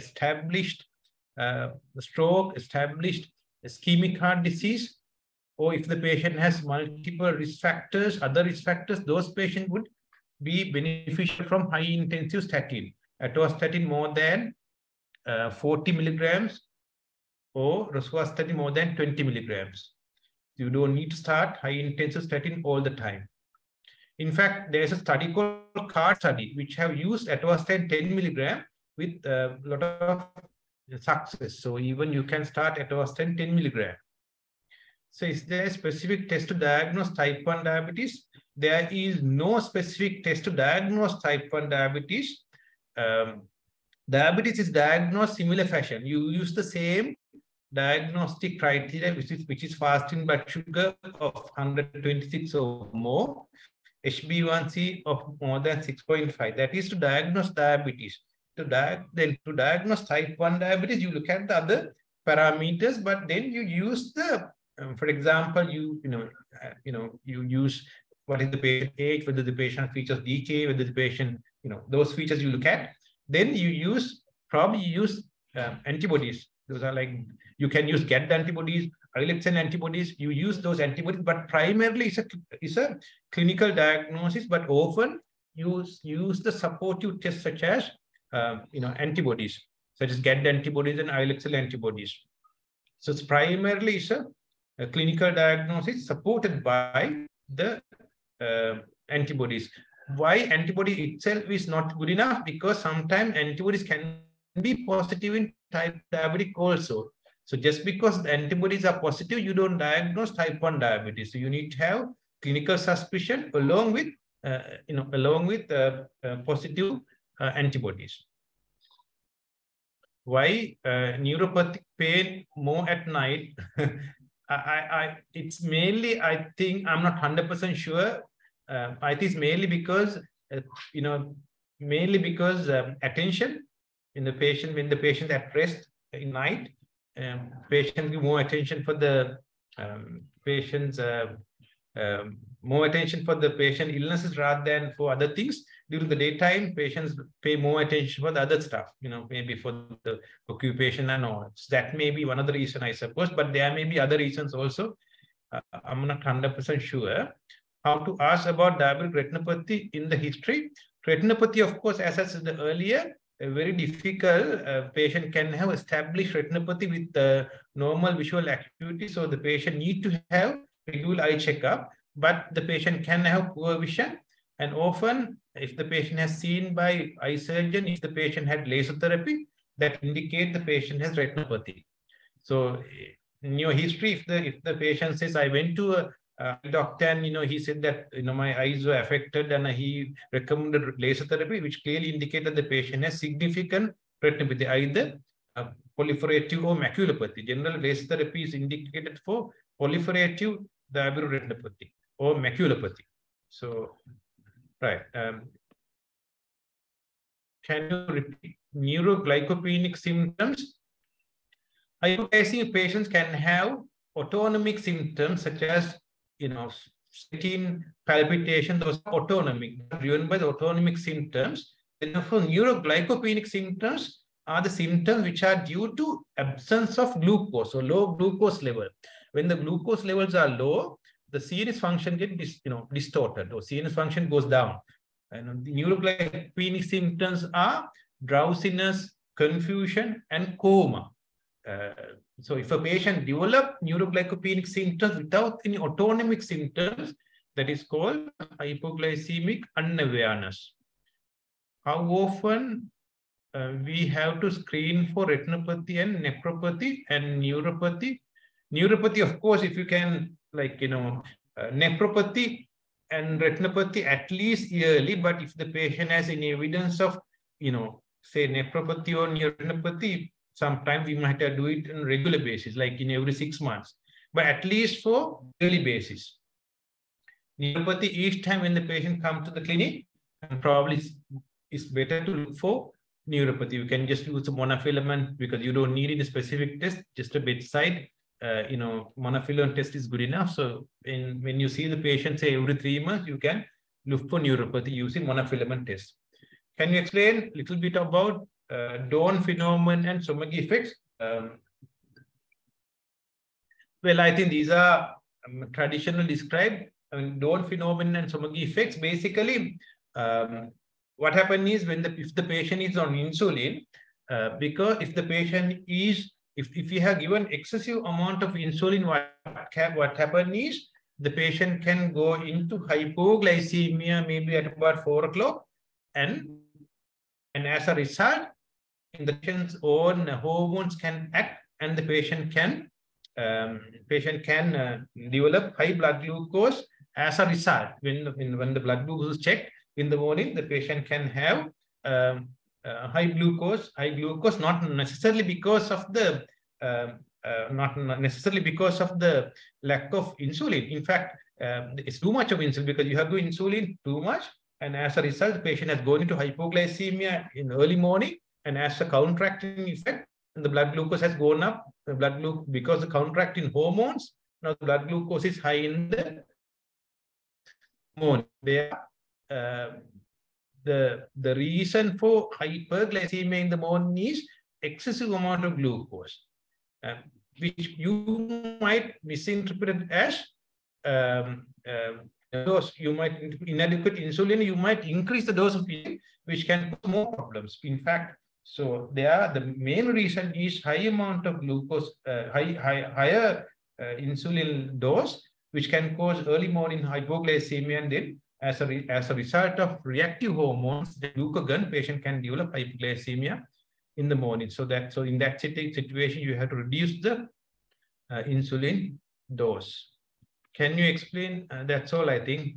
stroke, established ischemic heart disease, or if the patient has multiple risk factors, other risk factors, those patients would be beneficial from high-intensive statin. Atorvastatin more than 40 milligrams or rosuvastatin more than 20 milligrams. You don't need to start high-intensive statin all the time. In fact, there's a study called CARD study, which have used atorvastatin 10 milligram with a lot of success. So even you can start atorvastatin 10 milligram. So is there a specific test to diagnose type 1 diabetes? There is no specific test to diagnose type 1 diabetes. Diabetes is diagnosed similar fashion. You use the same diagnostic criteria, which is fasting blood sugar of 126 or more, HbA1c of more than 6.5. That is to diagnose diabetes. To diagnose type 1 diabetes, you look at the other parameters, but then you use the, for example, you use what is the patient age, whether the patient features DKA, whether the patient, those features you look at. Then you probably use antibodies. Those are like, you can use GAD antibodies, islet antibodies. You use those antibodies, but primarily it's a clinical diagnosis, but often use the supportive tests such as antibodies, such as GAD antibodies and islet antibodies. So it's primarily a clinical diagnosis supported by the antibodies. Why antibody itself is not good enough? Because sometimes antibodies can be positive in type diabetic also. So just because the antibodies are positive, you don't diagnose type 1 diabetes. So you need to have clinical suspicion along with positive antibodies. Why neuropathic pain more at night? It's mainly, I think, I'm not 100% sure. I think it's mainly because, attention in the patient, when the patient at rest in night, patient give more attention for the patient's more attention for the patient illnesses rather than for other things. During the daytime, patients pay more attention for the other stuff, maybe for the occupation and all. So that may be one of the reasons, I suppose, but there may be other reasons also. I'm not 100% sure. How to ask about diabetic retinopathy in the history. Retinopathy, of course, as I said earlier, a very difficult. Patient can have established retinopathy with normal visual acuity. So the patient need to have regular eye checkup, but the patient can have poor vision. And often, if the patient has seen by eye surgeon, if the patient had laser therapy, that indicate the patient has retinopathy. So in your history, if the patient says, I went to a doctor and he said that my eyes were affected and he recommended laser therapy, which clearly indicated that the patient has significant retinopathy, either proliferative or maculopathy. General laser therapy is indicated for proliferative diabetic retinopathy or maculopathy. So, right. Can you repeat neuroglycopenic symptoms? Hypoglycemic patients can have autonomic symptoms such as sweating, palpitation. Those are autonomic, driven by the autonomic symptoms. Therefore, neuroglycopenic symptoms are the symptoms which are due to absence of glucose or low glucose level. When the glucose levels are low, the CNS function gets distorted, or CNS function goes down. And the neuroglycopenic symptoms are drowsiness, confusion, and coma. So if a patient develops neuroglycopenic symptoms without any autonomic symptoms, that is called hypoglycemic unawareness. How often we have to screen for retinopathy and nephropathy and neuropathy? Neuropathy, of course, if you can, nephropathy and retinopathy at least yearly, but if the patient has any evidence of, say nephropathy or retinopathy, sometimes we might have to do it on a regular basis, like in every 6 months, but at least for daily basis. Neuropathy, each time when the patient comes to the clinic, and probably it's better to look for neuropathy. You can just use a monofilament because you don't need any specific test, just a bedside, monofilament test is good enough. So when you see the patient, say every 3 months, you can look for neuropathy using monofilament test. Can you explain a little bit about Dawn phenomenon and Somogyi effects? Well, I think these are traditionally described. Dawn phenomenon and Somogyi effects. Basically, what happens is if the patient is on insulin, because if the patient is, if you have given excessive amount of insulin, what happens is the patient can go into hypoglycemia maybe at about 4 o'clock, and as a result, in the patient's own hormones can act, and the patient can develop high blood glucose. As a result, when the blood glucose is checked in the morning, the patient can have high glucose, not necessarily because of the lack of insulin. In fact, it's too much of insulin, because you have to insulin too much, and as a result, the patient has gone into hypoglycemia in early morning, and as a counteracting effect, the blood glucose has gone up. The blood glucose, because the counteracting hormones, now the blood glucose is high in the morning. The reason for hyperglycemia in the morning is excessive amount of glucose, which you might misinterpret as dose. You might, inadequate insulin, you might increase the dose of insulin, which can cause more problems. In fact, so the main reason is high amount of glucose, higher insulin dose, which can cause early morning hypoglycemia, and then as a result of reactive hormones, the glucagon, patient can develop hypoglycemia in the morning. So in that situation, you have to reduce the insulin dose. Can you explain? That's all, I think.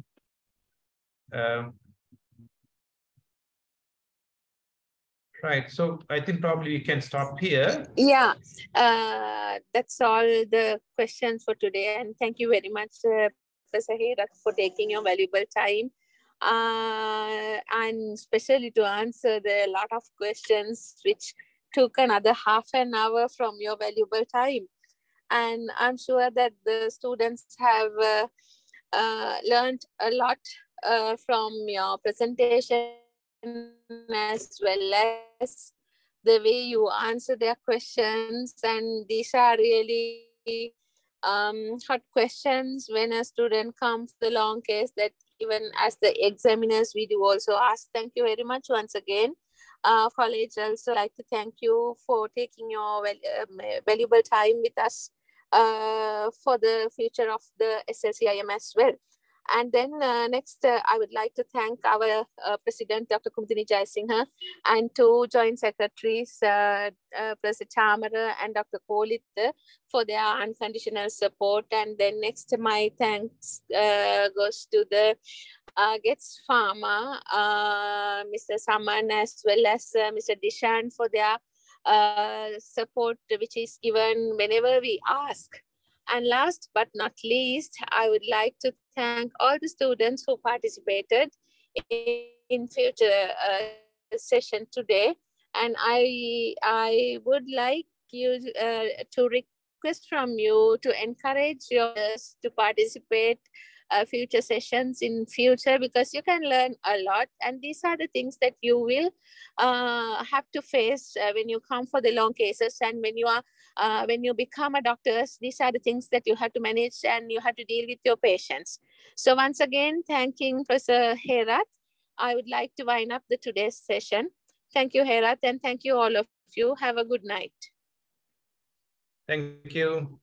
Right. So I think probably we can stop here. Yeah, that's all the questions for today. And thank you very much, Professor Herath, for taking your valuable time. And especially to answer the lot of questions, which took another half an hour from your valuable time. And I'm sure that the students have learned a lot from your presentation, as well as the way you answer their questions. And these are really hot questions when a student comes to the long case, that even as the examiners, we do also ask. Thank you very much once again. College also like to thank you for taking your valuable time with us for the future of the SLCIM as well. And then next, I would like to thank our President, Dr. Kumudini Jayasinghe, and two joint secretaries, Professor Chamara and Dr. Kolit, for their unconditional support. And then next, my thanks goes to the Gets Pharma, Mr. Saman, as well as Mr. Dishan, for their support, which is given whenever we ask. And last but not least, I would like to thank all the students who participated in future session today. And I would like you to request from you to encourage yours to participate future sessions in future, because you can learn a lot, and these are the things that you will have to face when you come for the long cases, and when you become a doctor. These are the things that you have to manage, and you have to deal with your patients. So once again, thanking Professor Herath, I would like to wind up the today's session. Thank you, Herath, and thank you all of you. Have a good night. Thank you.